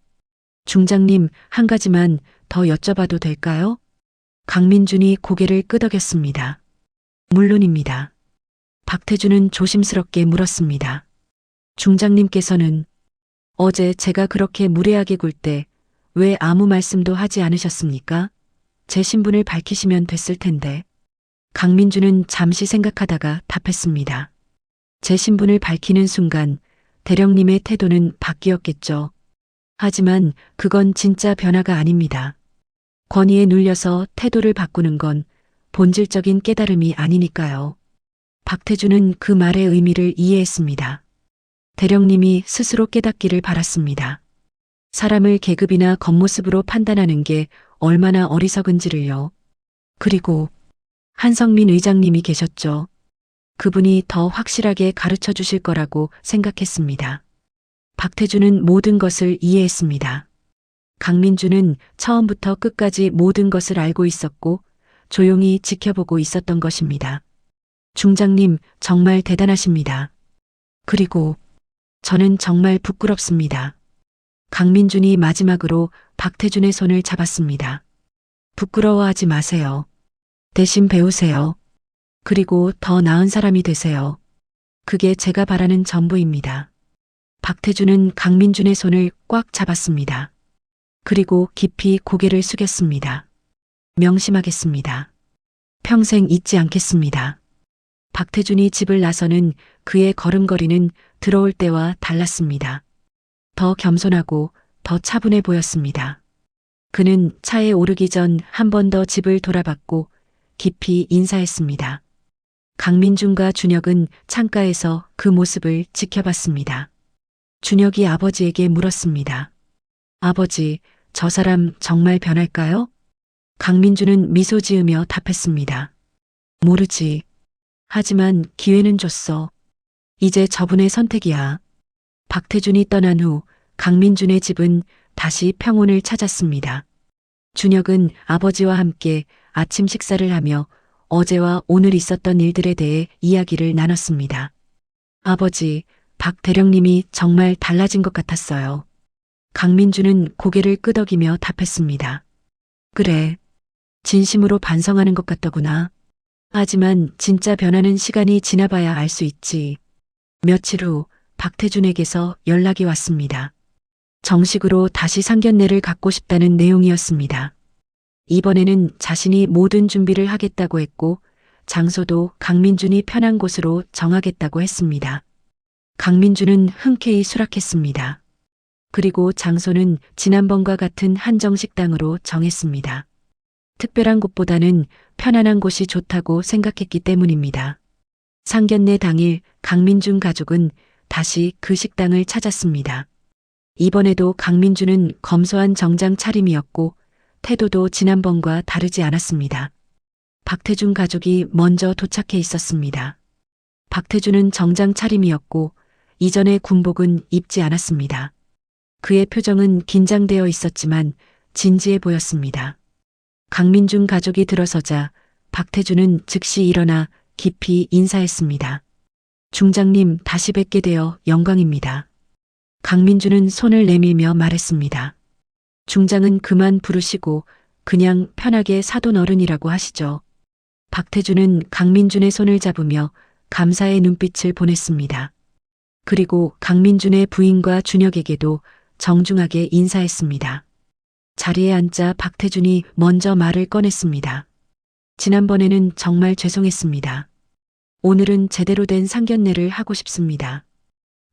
B: 중장님, 한 가지만 더 여쭤봐도 될까요? 강민준이 고개를 끄덕였습니다. 물론입니다. 박태준은 조심스럽게 물었습니다. 중장님께서는 어제 제가 그렇게 무례하게 굴 때 왜 아무 말씀도 하지 않으셨습니까? 제 신분을 밝히시면 됐을 텐데. 강민주는 잠시 생각하다가 답했습니다. 제 신분을 밝히는 순간 대령님의 태도는 바뀌었겠죠. 하지만 그건 진짜 변화가 아닙니다. 권위에 눌려서 태도를 바꾸는 건 본질적인 깨달음이 아니니까요. 박태주는 그 말의 의미를 이해했습니다. 대령님이 스스로 깨닫기를 바랐습니다. 사람을 계급이나 겉모습으로 판단하는 게 얼마나 어리석은지를요. 그리고 한성민 의장님이 계셨죠. 그분이 더 확실하게 가르쳐 주실 거라고 생각했습니다. 박태주는 모든 것을 이해했습니다. 강민주는 처음부터 끝까지 모든 것을 알고 있었고 조용히 지켜보고 있었던 것입니다. 중장님, 정말 대단하십니다. 그리고 저는 정말 부끄럽습니다. 강민준이 마지막으로 박태준의 손을 잡았습니다. 부끄러워하지 마세요. 대신 배우세요. 그리고 더 나은 사람이 되세요. 그게 제가 바라는 전부입니다. 박태준은 강민준의 손을 꽉 잡았습니다. 그리고 깊이 고개를 숙였습니다. 명심하겠습니다. 평생 잊지 않겠습니다. 박태준이 집을 나서는 그의 걸음걸이는 들어올 때와 달랐습니다. 더 겸손하고 더 차분해 보였습니다. 그는 차에 오르기 전 한 번 더 집을 돌아봤고 깊이 인사했습니다. 강민준과 준혁은 창가에서 그 모습을 지켜봤습니다. 준혁이 아버지에게 물었습니다. 아버지, 저 사람 정말 변할까요? 강민준은 미소 지으며 답했습니다. 모르지. 하지만 기회는 줬어. 이제 저분의 선택이야. 박태준이 떠난 후 강민준의 집은 다시 평온을 찾았습니다. 준혁은 아버지와 함께 아침 식사를 하며 어제와 오늘 있었던 일들에 대해 이야기를 나눴습니다. 아버지, 박 대령님이 정말 달라진 것 같았어요. 강민준은 고개를 끄덕이며 답했습니다. 그래. 진심으로 반성하는 것 같더구나. 하지만 진짜 변화는 시간이 지나봐야 알 수 있지. 며칠 후 박태준에게서 연락이 왔습니다. 정식으로 다시 상견례를 갖고 싶다는 내용이었습니다. 이번에는 자신이 모든 준비를 하겠다고 했고 장소도 강민준이 편한 곳으로 정하겠다고 했습니다. 강민준은 흔쾌히 수락했습니다. 그리고 장소는 지난번과 같은 한정식당으로 정했습니다. 특별한 곳보다는 편안한 곳이 좋다고 생각했기 때문입니다. 상견례 당일 강민준 가족은 다시 그 식당을 찾았습니다. 이번에도 강민준은 검소한 정장 차림이었고 태도도 지난번과 다르지 않았습니다. 박태준 가족이 먼저 도착해 있었습니다. 박태준은 정장 차림이었고 이전의 군복은 입지 않았습니다. 그의 표정은 긴장되어 있었지만 진지해 보였습니다. 강민준 가족이 들어서자 박태준은 즉시 일어나 깊이 인사했습니다. 중장님, 다시 뵙게 되어 영광입니다. 강민준은 손을 내밀며 말했습니다. 중장은 그만 부르시고 그냥 편하게 사돈 어른이라고 하시죠. 박태준은 강민준의 손을 잡으며 감사의 눈빛을 보냈습니다. 그리고 강민준의 부인과 준혁에게도 정중하게 인사했습니다. 자리에 앉자 박태준이 먼저 말을 꺼냈습니다. 지난번에는 정말 죄송했습니다. 오늘은 제대로 된 상견례를 하고 싶습니다.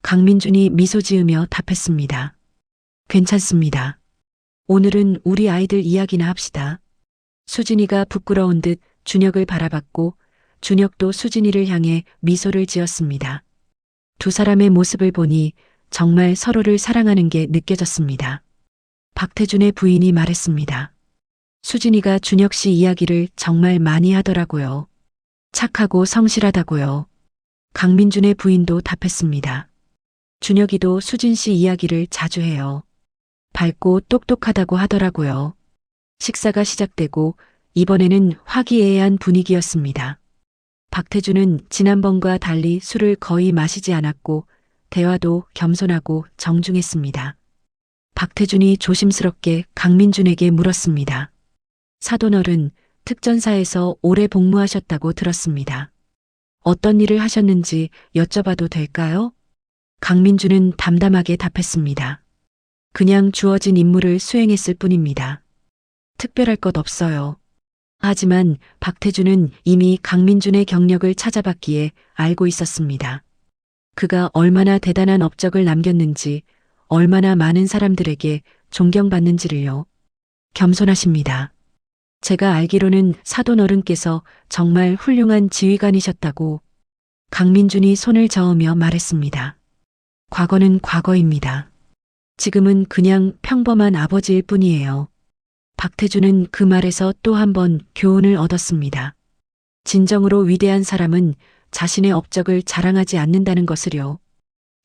B: 강민준이 미소 지으며 답했습니다. 괜찮습니다. 오늘은 우리 아이들 이야기나 합시다. 수진이가 부끄러운 듯 준혁을 바라봤고 준혁도 수진이를 향해 미소를 지었습니다. 두 사람의 모습을 보니 정말 서로를 사랑하는 게 느껴졌습니다. 박태준의 부인이 말했습니다. 수진이가 준혁 씨 이야기를 정말 많이 하더라고요. 착하고 성실하다고요. 강민준의 부인도 답했습니다. 준혁이도 수진 씨 이야기를 자주 해요. 밝고 똑똑하다고 하더라고요. 식사가 시작되고 이번에는 화기애애한 분위기였습니다. 박태준은 지난번과 달리 술을 거의 마시지 않았고 대화도 겸손하고 정중했습니다. 박태준이 조심스럽게 강민준에게 물었습니다. 사돈어른, 특전사에서 오래 복무하셨다고 들었습니다. 어떤 일을 하셨는지 여쭤봐도 될까요? 강민준은 담담하게 답했습니다. 그냥 주어진 임무를 수행했을 뿐입니다. 특별할 것 없어요. 하지만 박태준은 이미 강민준의 경력을 찾아봤기에 알고 있었습니다. 그가 얼마나 대단한 업적을 남겼는지, 얼마나 많은 사람들에게 존경받는지를요. 겸손하십니다. 제가 알기로는 사돈 어른께서 정말 훌륭한 지휘관이셨다고. 강민준이 손을 저으며 말했습니다. 과거는 과거입니다. 지금은 그냥 평범한 아버지일 뿐이에요. 박태준은 그 말에서 또 한 번 교훈을 얻었습니다. 진정으로 위대한 사람은 자신의 업적을 자랑하지 않는다는 것을요.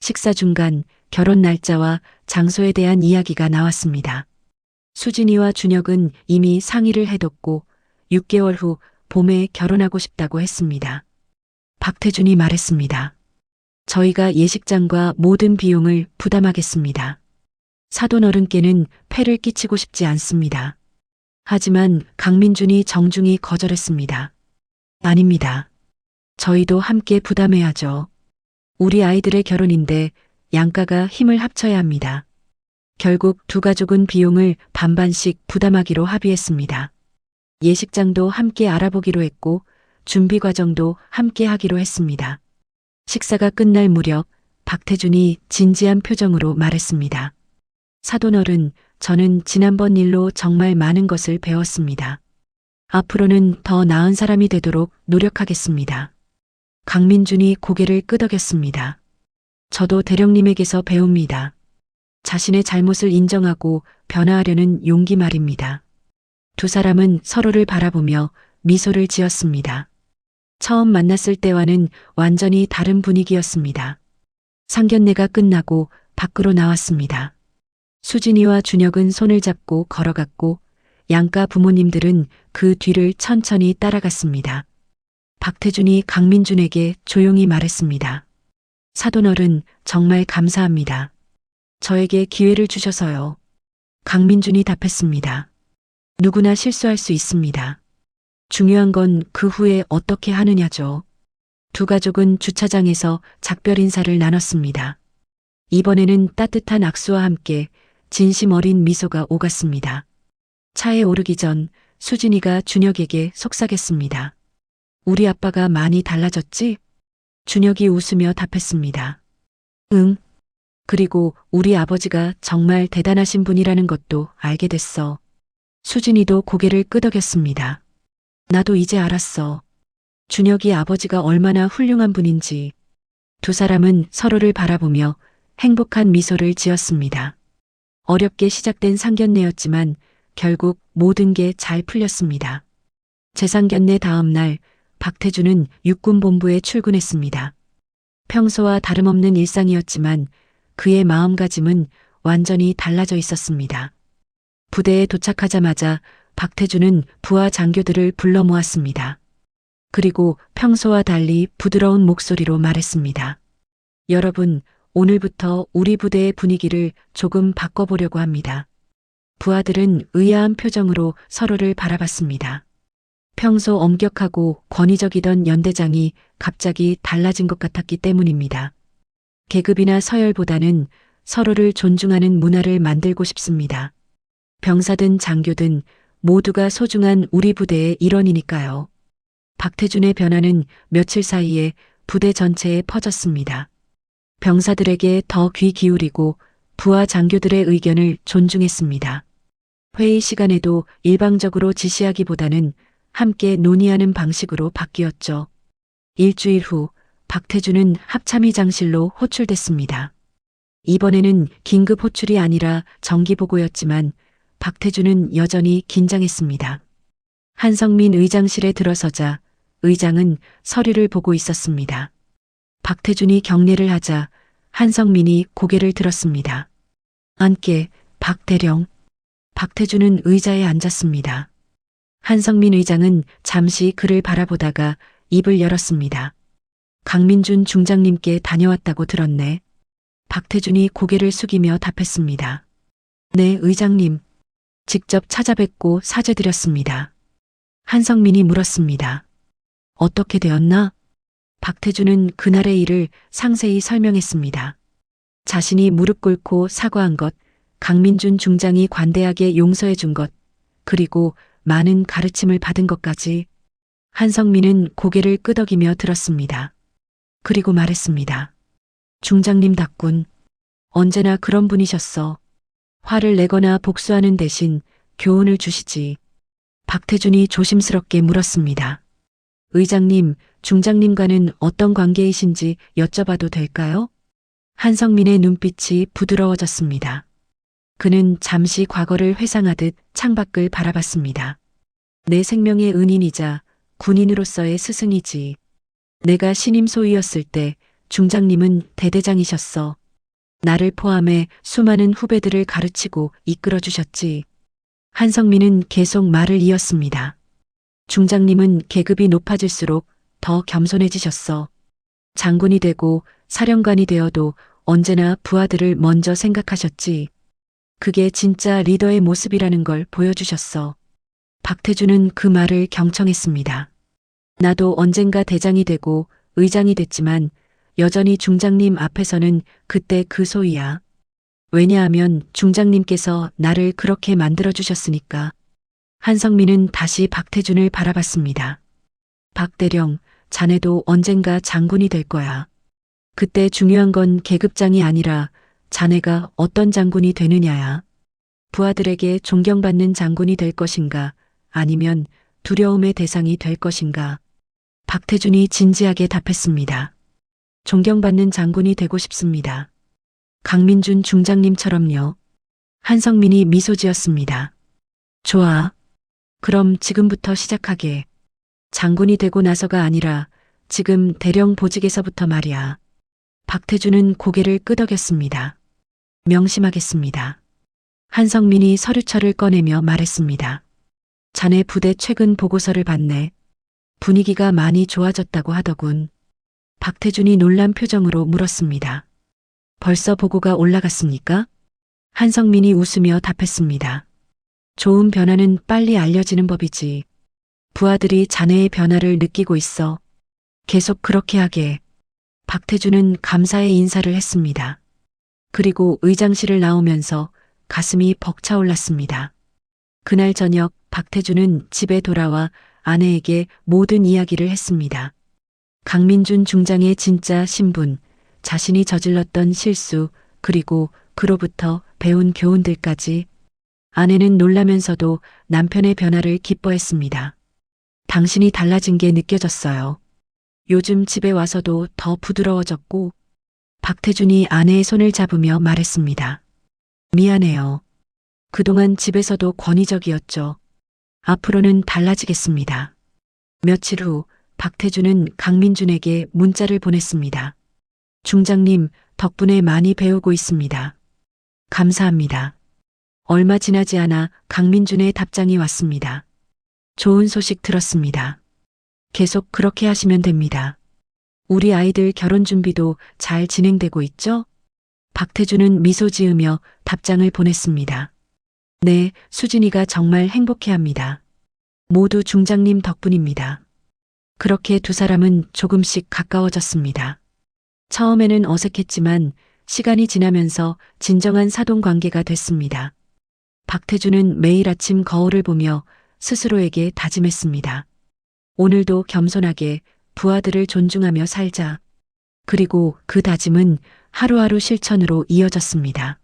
B: 식사 중간 결혼 날짜와 장소에 대한 이야기가 나왔습니다. 수진이와 준혁은 이미 상의를 해뒀고 6개월 후 봄에 결혼하고 싶다고 했습니다. 박태준이 말했습니다. 저희가 예식장과 모든 비용을 부담하겠습니다. 사돈 어른께는 폐를 끼치고 싶지 않습니다. 하지만 강민준이 정중히 거절했습니다. 아닙니다. 저희도 함께 부담해야죠. 우리 아이들의 결혼인데 양가가 힘을 합쳐야 합니다. 결국 두 가족은 비용을 반반씩 부담하기로 합의했습니다. 예식장도 함께 알아보기로 했고 준비 과정도 함께 하기로 했습니다. 식사가 끝날 무렵 박태준이 진지한 표정으로 말했습니다. 사돈 어른, 저는 지난번 일로 정말 많은 것을 배웠습니다. 앞으로는 더 나은 사람이 되도록 노력하겠습니다. 강민준이 고개를 끄덕였습니다. 저도 대령님에게서 배웁니다. 자신의 잘못을 인정하고 변화하려는 용기 말입니다. 두 사람은 서로를 바라보며 미소를 지었습니다. 처음 만났을 때와는 완전히 다른 분위기였습니다. 상견례가 끝나고 밖으로 나왔습니다. 수진이와 준혁은 손을 잡고 걸어갔고 양가 부모님들은 그 뒤를 천천히 따라갔습니다. 박태준이 강민준에게 조용히 말했습니다. 사돈 어른, 정말 감사합니다. 저에게 기회를 주셔서요. 강민준이 답했습니다. 누구나 실수할 수 있습니다. 중요한 건 그 후에 어떻게 하느냐죠. 두 가족은 주차장에서 작별 인사를 나눴습니다. 이번에는 따뜻한 악수와 함께 진심 어린 미소가 오갔습니다. 차에 오르기 전 수진이가 준혁에게 속삭였습니다. 우리 아빠가 많이 달라졌지? 준혁이 웃으며 답했습니다. 응. 그리고 우리 아버지가 정말 대단하신 분이라는 것도 알게 됐어. 수진이도 고개를 끄덕였습니다. 나도 이제 알았어. 준혁이 아버지가 얼마나 훌륭한 분인지. 두 사람은 서로를 바라보며 행복한 미소를 지었습니다. 어렵게 시작된 상견례였지만 결국 모든 게 잘 풀렸습니다. 재상견례 다음 날 박태준은 육군본부에 출근했습니다. 평소와 다름없는 일상이었지만 그의 마음가짐은 완전히 달라져 있었습니다. 부대에 도착하자마자 박태준은 부하 장교들을 불러 모았습니다. 그리고 평소와 달리 부드러운 목소리로 말했습니다. 여러분, 오늘부터 우리 부대의 분위기를 조금 바꿔보려고 합니다. 부하들은 의아한 표정으로 서로를 바라봤습니다. 평소 엄격하고 권위적이던 연대장이 갑자기 달라진 것 같았기 때문입니다. 계급이나 서열보다는 서로를 존중하는 문화를 만들고 싶습니다. 병사든 장교든 모두가 소중한 우리 부대의 일원이니까요. 박태준의 변화는 며칠 사이에 부대 전체에 퍼졌습니다. 병사들에게 더 귀 기울이고 부하 장교들의 의견을 존중했습니다. 회의 시간에도 일방적으로 지시하기보다는 함께 논의하는 방식으로 바뀌었죠. 일주일 후 박태준은 합참의장실로 호출됐습니다. 이번에는 긴급 호출이 아니라 정기보고였지만 박태준은 여전히 긴장했습니다. 한성민 의장실에 들어서자 의장은 서류를 보고 있었습니다. 박태준이 경례를 하자 한성민이 고개를 들었습니다. 앉게, 박 대령. 박태준은 의자에 앉았습니다. 한성민 의장은 잠시 그를 바라보다가 입을 열었습니다. 강민준 중장님께 다녀왔다고 들었네. 박태준이 고개를 숙이며 답했습니다. 네, 의장님. 직접 찾아뵙고 사죄드렸습니다. 한성민이 물었습니다. 어떻게 되었나? 박태준은 그날의 일을 상세히 설명했습니다. 자신이 무릎 꿇고 사과한 것, 강민준 중장이 관대하게 용서해 준 것, 그리고 많은 가르침을 받은 것까지. 한성민은 고개를 끄덕이며 들었습니다. 그리고 말했습니다. 중장님답군. 언제나 그런 분이셨어. 화를 내거나 복수하는 대신 교훈을 주시지. 박태준이 조심스럽게 물었습니다. 의장님, 중장님과는 어떤 관계이신지 여쭤봐도 될까요? 한성민의 눈빛이 부드러워졌습니다. 그는 잠시 과거를 회상하듯 창밖을 바라봤습니다. 내 생명의 은인이자 군인으로서의 스승이지. 내가 신임 소위였을 때 중장님은 대대장이셨어. 나를 포함해 수많은 후배들을 가르치고 이끌어 주셨지. 한성민은 계속 말을 이었습니다. 중장님은 계급이 높아질수록 더 겸손해지셨어. 장군이 되고 사령관이 되어도 언제나 부하들을 먼저 생각하셨지. 그게 진짜 리더의 모습이라는 걸 보여주셨어. 박태준은 그 말을 경청했습니다. 나도 언젠가 대장이 되고 의장이 됐지만 여전히 중장님 앞에서는 그때 그 소위야. 왜냐하면 중장님께서 나를 그렇게 만들어주셨으니까. 한성민은 다시 박태준을 바라봤습니다. 박대령, 자네도 언젠가 장군이 될 거야. 그때 중요한 건 계급장이 아니라 자네가 어떤 장군이 되느냐야. 부하들에게 존경받는 장군이 될 것인가, 아니면 두려움의 대상이 될 것인가. 박태준이 진지하게 답했습니다. 존경받는 장군이 되고 싶습니다. 강민준 중장님처럼요. 한성민이 미소 지었습니다. 좋아. 그럼 지금부터 시작하게. 장군이 되고 나서가 아니라 지금 대령 보직에서부터 말이야. 박태준은 고개를 끄덕였습니다. 명심하겠습니다. 한성민이 서류철을 꺼내며 말했습니다. 자네 부대 최근 보고서를 봤네. 분위기가 많이 좋아졌다고 하더군. 박태준이 놀란 표정으로 물었습니다. 벌써 보고가 올라갔습니까? 한성민이 웃으며 답했습니다. 좋은 변화는 빨리 알려지는 법이지. 부하들이 자네의 변화를 느끼고 있어. 계속 그렇게 하게. 박태준은 감사의 인사를 했습니다. 그리고 의장실을 나오면서 가슴이 벅차올랐습니다. 그날 저녁 박태준은 집에 돌아와 아내에게 모든 이야기를 했습니다. 강민준 중장의 진짜 신분, 자신이 저질렀던 실수, 그리고 그로부터 배운 교훈들까지. 아내는 놀라면서도 남편의 변화를 기뻐했습니다. 당신이 달라진 게 느껴졌어요. 요즘 집에 와서도 더 부드러워졌고. 박태준이 아내의 손을 잡으며 말했습니다. 미안해요. 그동안 집에서도 권위적이었죠. 앞으로는 달라지겠습니다. 며칠 후 박태준은 강민준에게 문자를 보냈습니다. 중장님, 덕분에 많이 배우고 있습니다. 감사합니다. 얼마 지나지 않아 강민준의 답장이 왔습니다. 좋은 소식 들었습니다. 계속 그렇게 하시면 됩니다. 우리 아이들 결혼 준비도 잘 진행되고 있죠? 박태준은 미소 지으며 답장을 보냈습니다. 네, 수진이가 정말 행복해합니다. 모두 중장님 덕분입니다. 그렇게 두 사람은 조금씩 가까워졌습니다. 처음에는 어색했지만 시간이 지나면서 진정한 사돈 관계가 됐습니다. 박태준은 매일 아침 거울을 보며 스스로에게 다짐했습니다. 오늘도 겸손하게 부하들을 존중하며 살자. 그리고 그 다짐은 하루하루 실천으로 이어졌습니다.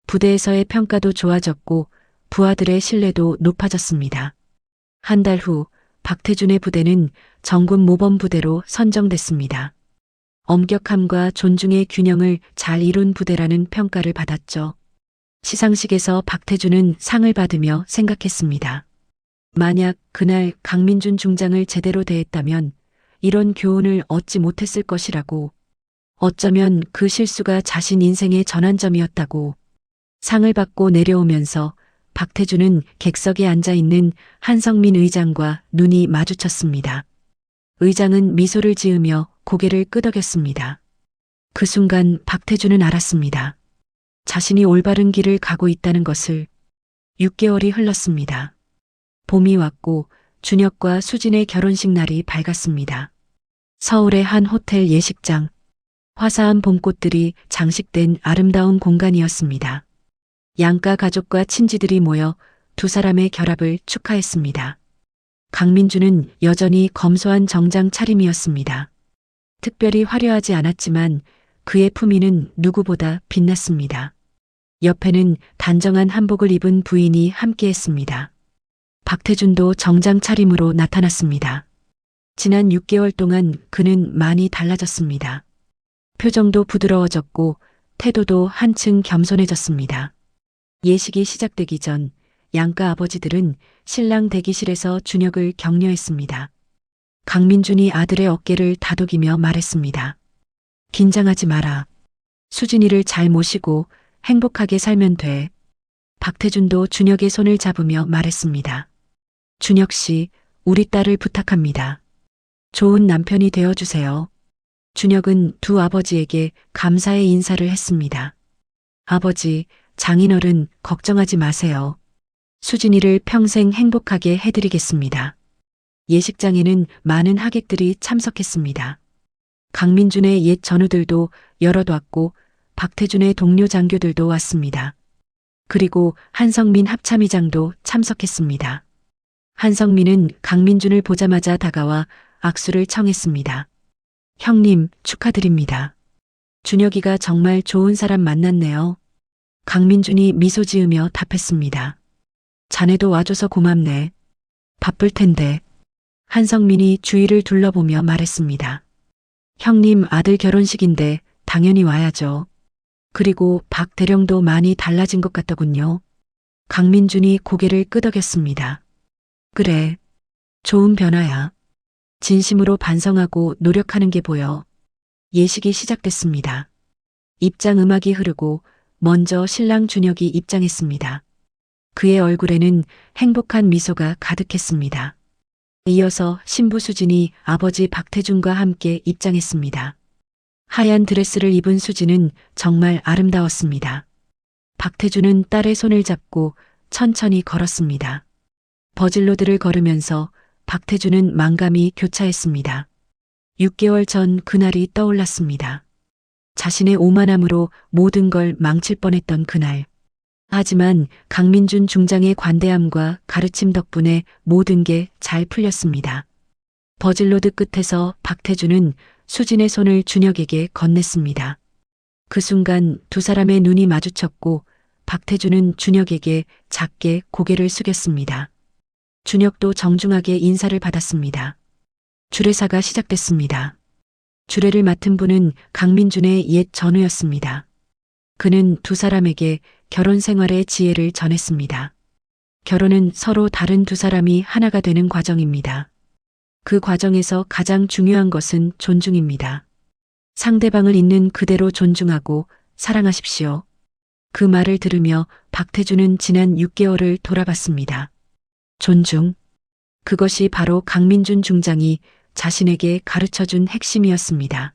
B: 부대에서의 평가도 좋아졌고 부하들의 신뢰도 높아졌습니다. 한 달 후 박태준의 부대는 정군 모범부대로 선정됐습니다. 엄격함과 존중의 균형을 잘 이룬 부대라는 평가를 받았죠. 시상식에서 박태준은 상을 받으며 생각했습니다. 만약 그날 강민준 중장을 제대로 대했다면 이런 교훈을 얻지 못했을 것이라고. 어쩌면 그 실수가 자신 인생의 전환점이었다고. 상을 받고 내려오면서 박태준은 객석에 앉아 있는 한성민 의장과 눈이 마주쳤습니다. 의장은 미소를 지으며 고개를 끄덕였습니다. 그 순간 박태준은 알았습니다. 자신이 올바른 길을 가고 있다는 것을. 6개월이 흘렀습니다. 봄이 왔고 준혁과 수진의 결혼식 날이 밝았습니다. 서울의 한 호텔 예식장. 화사한 봄꽃들이 장식된 아름다운 공간이었습니다. 양가 가족과 친지들이 모여 두 사람의 결합을 축하했습니다. 강민주는 여전히 검소한 정장 차림이었습니다. 특별히 화려하지 않았지만 그의 품위는 누구보다 빛났습니다. 옆에는 단정한 한복을 입은 부인이 함께했습니다. 박태준도 정장 차림으로 나타났습니다. 지난 6개월 동안 그는 많이 달라졌습니다. 표정도 부드러워졌고 태도도 한층 겸손해졌습니다. 예식이 시작되기 전 양가 아버지들은 신랑 대기실에서 준혁을 격려했습니다. 강민준이 아들의 어깨를 다독이며 말했습니다. 긴장하지 마라. 수진이를 잘 모시고 행복하게 살면 돼. 박태준도 준혁의 손을 잡으며 말했습니다. 준혁 씨, 우리 딸을 부탁합니다. 좋은 남편이 되어주세요. 준혁은 두 아버지에게 감사의 인사를 했습니다. 아버지, 장인어른 걱정하지 마세요. 수진이를 평생 행복하게 해드리겠습니다. 예식장에는 많은 하객들이 참석했습니다. 강민준의 옛 전우들도 여럿 왔고 박태준의 동료 장교들도 왔습니다. 그리고 한성민 합참의장도 참석했습니다. 한성민은 강민준을 보자마자 다가와 악수를 청했습니다. 형님, 축하드립니다. 준혁이가 정말 좋은 사람 만났네요. 강민준이 미소 지으며 답했습니다. 자네도 와줘서 고맙네. 바쁠 텐데. 한성민이 주위를 둘러보며 말했습니다. 형님 아들 결혼식인데 당연히 와야죠. 그리고 박 대령도 많이 달라진 것 같더군요. 강민준이 고개를 끄덕였습니다. 그래. 좋은 변화야. 진심으로 반성하고 노력하는 게 보여. 예식이 시작됐습니다. 입장 음악이 흐르고 먼저 신랑 준혁이 입장했습니다. 그의 얼굴에는 행복한 미소가 가득했습니다. 이어서 신부 수진이 아버지 박태준과 함께 입장했습니다. 하얀 드레스를 입은 수진은 정말 아름다웠습니다. 박태준은 딸의 손을 잡고 천천히 걸었습니다. 버질로드를 걸으면서 박태준은 망감이 교차했습니다. 6개월 전 그날이 떠올랐습니다. 자신의 오만함으로 모든 걸 망칠 뻔했던 그날. 하지만 강민준 중장의 관대함과 가르침 덕분에 모든 게 잘 풀렸습니다. 버질로드 끝에서 박태준은 수진의 손을 준혁에게 건넸습니다. 그 순간 두 사람의 눈이 마주쳤고 박태준은 준혁에게 작게 고개를 숙였습니다. 준혁도 정중하게 인사를 받았습니다. 주례사가 시작됐습니다. 주례를 맡은 분은 강민준의 옛 전우였습니다. 그는 두 사람에게 결혼 생활의 지혜를 전했습니다. 결혼은 서로 다른 두 사람이 하나가 되는 과정입니다. 그 과정에서 가장 중요한 것은 존중입니다. 상대방을 있는 그대로 존중하고 사랑하십시오. 그 말을 들으며 박태준은 지난 6개월을 돌아봤습니다. 존중. 그것이 바로 강민준 중장이 자신에게 가르쳐준 핵심이었습니다.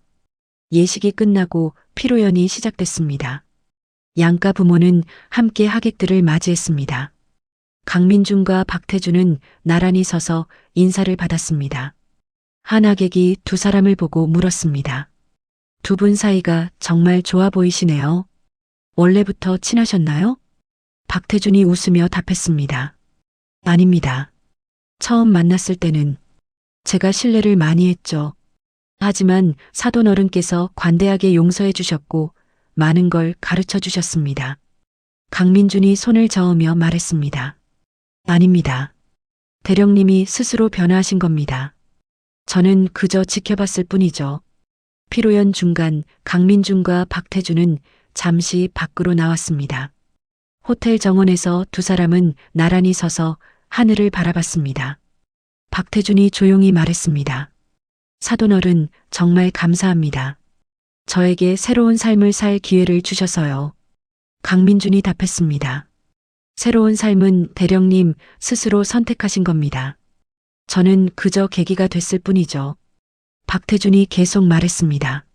B: 예식이 끝나고 피로연이 시작됐습니다. 양가 부모는 함께 하객들을 맞이했습니다. 강민준과 박태준은 나란히 서서 인사를 받았습니다. 한 하객이 두 사람을 보고 물었습니다. 두 분 사이가 정말 좋아 보이시네요. 원래부터 친하셨나요? 박태준이 웃으며 답했습니다. 아닙니다. 처음 만났을 때는 제가 신뢰를 많이 했죠. 하지만 사돈 어른께서 관대하게 용서해 주셨고 많은 걸 가르쳐 주셨습니다. 강민준이 손을 저으며 말했습니다. 아닙니다. 대령님이 스스로 변화하신 겁니다. 저는 그저 지켜봤을 뿐이죠. 피로연 중간 강민준과 박태준은 잠시 밖으로 나왔습니다. 호텔 정원에서 두 사람은 나란히 서서 하늘을 바라봤습니다. 박태준이 조용히 말했습니다. 사돈어른 정말 감사합니다. 저에게 새로운 삶을 살 기회를 주셔서요. 강민준이 답했습니다. 새로운 삶은 대령님 스스로 선택하신 겁니다. 저는 그저 계기가 됐을 뿐이죠. 박태준이 계속 말했습니다.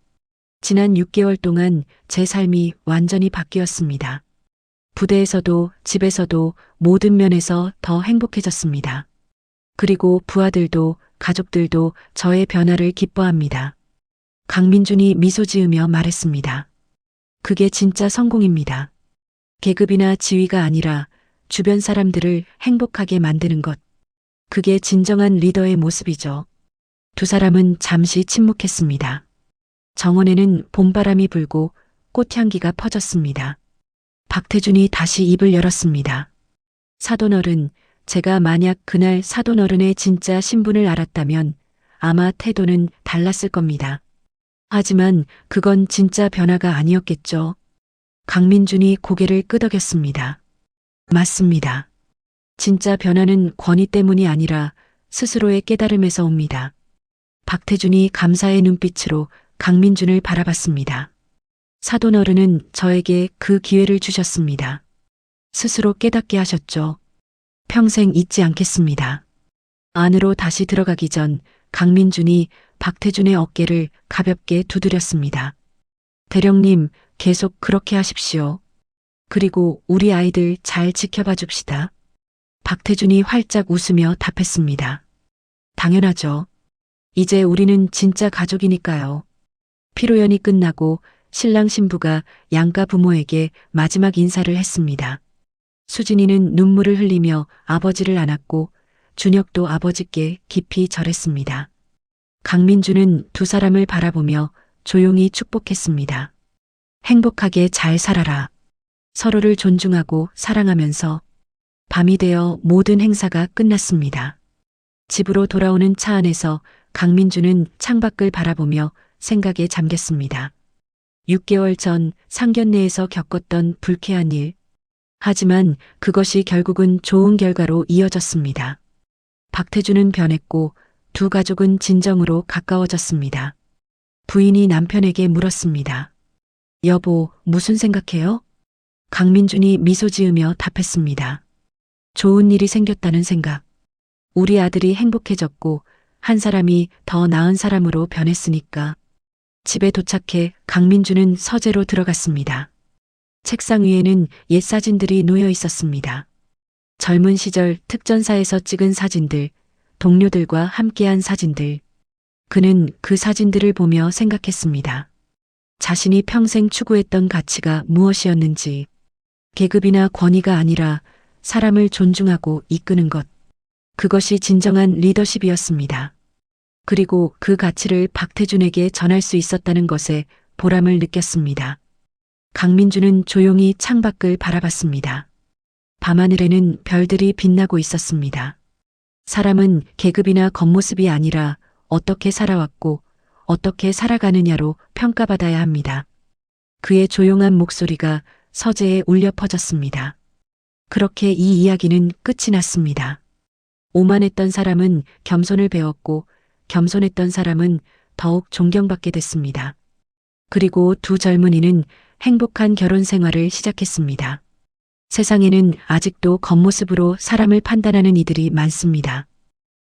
B: 지난 6개월 동안 제 삶이 완전히 바뀌었습니다. 부대에서도 집에서도 모든 면에서 더 행복해졌습니다. 그리고 부하들도 가족들도 저의 변화를 기뻐합니다. 강민준이 미소 지으며 말했습니다. 그게 진짜 성공입니다. 계급이나 지위가 아니라 주변 사람들을 행복하게 만드는 것. 그게 진정한 리더의 모습이죠. 두 사람은 잠시 침묵했습니다. 정원에는 봄바람이 불고 꽃향기가 퍼졌습니다. 박태준이 다시 입을 열었습니다. 사돈어른, 제가 만약 그날 사돈어른의 진짜 신분을 알았다면 아마 태도는 달랐을 겁니다. 하지만 그건 진짜 변화가 아니었겠죠. 강민준이 고개를 끄덕였습니다. 맞습니다. 진짜 변화는 권위 때문이 아니라 스스로의 깨달음에서 옵니다. 박태준이 감사의 눈빛으로 강민준을 바라봤습니다. 사돈어른은 저에게 그 기회를 주셨습니다. 스스로 깨닫게 하셨죠. 평생 잊지 않겠습니다. 안으로 다시 들어가기 전 강민준이 박태준의 어깨를 가볍게 두드렸습니다. 대령님, 계속 그렇게 하십시오. 그리고 우리 아이들 잘 지켜봐 줍시다. 박태준이 활짝 웃으며 답했습니다. 당연하죠. 이제 우리는 진짜 가족이니까요. 피로연이 끝나고 신랑 신부가 양가 부모에게 마지막 인사를 했습니다. 수진이는 눈물을 흘리며 아버지를 안았고 준혁도 아버지께 깊이 절했습니다. 강민주는 두 사람을 바라보며 조용히 축복했습니다. 행복하게 잘 살아라. 서로를 존중하고 사랑하면서. 밤이 되어 모든 행사가 끝났습니다. 집으로 돌아오는 차 안에서 강민주는 창밖을 바라보며 생각에 잠겼습니다. 6개월 전 상견례에서 겪었던 불쾌한 일. 하지만 그것이 결국은 좋은 결과로 이어졌습니다. 박태준은 변했고 두 가족은 진정으로 가까워졌습니다. 부인이 남편에게 물었습니다. 여보, 무슨 생각해요? 강민준이 미소 지으며 답했습니다. 좋은 일이 생겼다는 생각. 우리 아들이 행복해졌고 한 사람이 더 나은 사람으로 변했으니까. 집에 도착해 강민주는 서재로 들어갔습니다. 책상 위에는 옛 사진들이 놓여 있었습니다. 젊은 시절 특전사에서 찍은 사진들, 동료들과 함께한 사진들. 그는 그 사진들을 보며 생각했습니다. 자신이 평생 추구했던 가치가 무엇이었는지. 계급이나 권위가 아니라 사람을 존중하고 이끄는 것. 그것이 진정한 리더십이었습니다. 그리고 그 가치를 박태준에게 전할 수 있었다는 것에 보람을 느꼈습니다. 강민주는 조용히 창밖을 바라봤습니다. 밤하늘에는 별들이 빛나고 있었습니다. 사람은 계급이나 겉모습이 아니라 어떻게 살아왔고 어떻게 살아가느냐로 평가받아야 합니다. 그의 조용한 목소리가 서재에 울려 퍼졌습니다. 그렇게 이 이야기는 끝이 났습니다. 오만했던 사람은 겸손을 배웠고 겸손했던 사람은 더욱 존경받게 됐습니다. 그리고 두 젊은이는 행복한 결혼 생활을 시작했습니다. 세상에는 아직도 겉모습으로 사람을 판단하는 이들이 많습니다.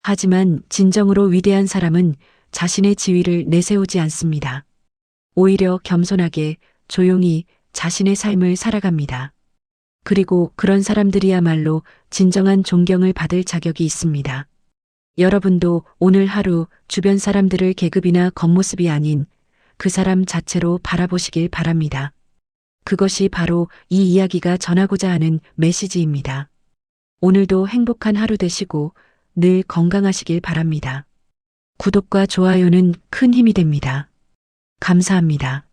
B: 하지만 진정으로 위대한 사람은 자신의 지위를 내세우지 않습니다. 오히려 겸손하게 조용히 자신의 삶을 살아갑니다. 그리고 그런 사람들이야말로 진정한 존경을 받을 자격이 있습니다. 여러분도 오늘 하루 주변 사람들을 계급이나 겉모습이 아닌 그 사람 자체로 바라보시길 바랍니다. 그것이 바로 이 이야기가 전하고자 하는 메시지입니다. 오늘도 행복한 하루 되시고 늘 건강하시길 바랍니다. 구독과 좋아요는 큰 힘이 됩니다. 감사합니다.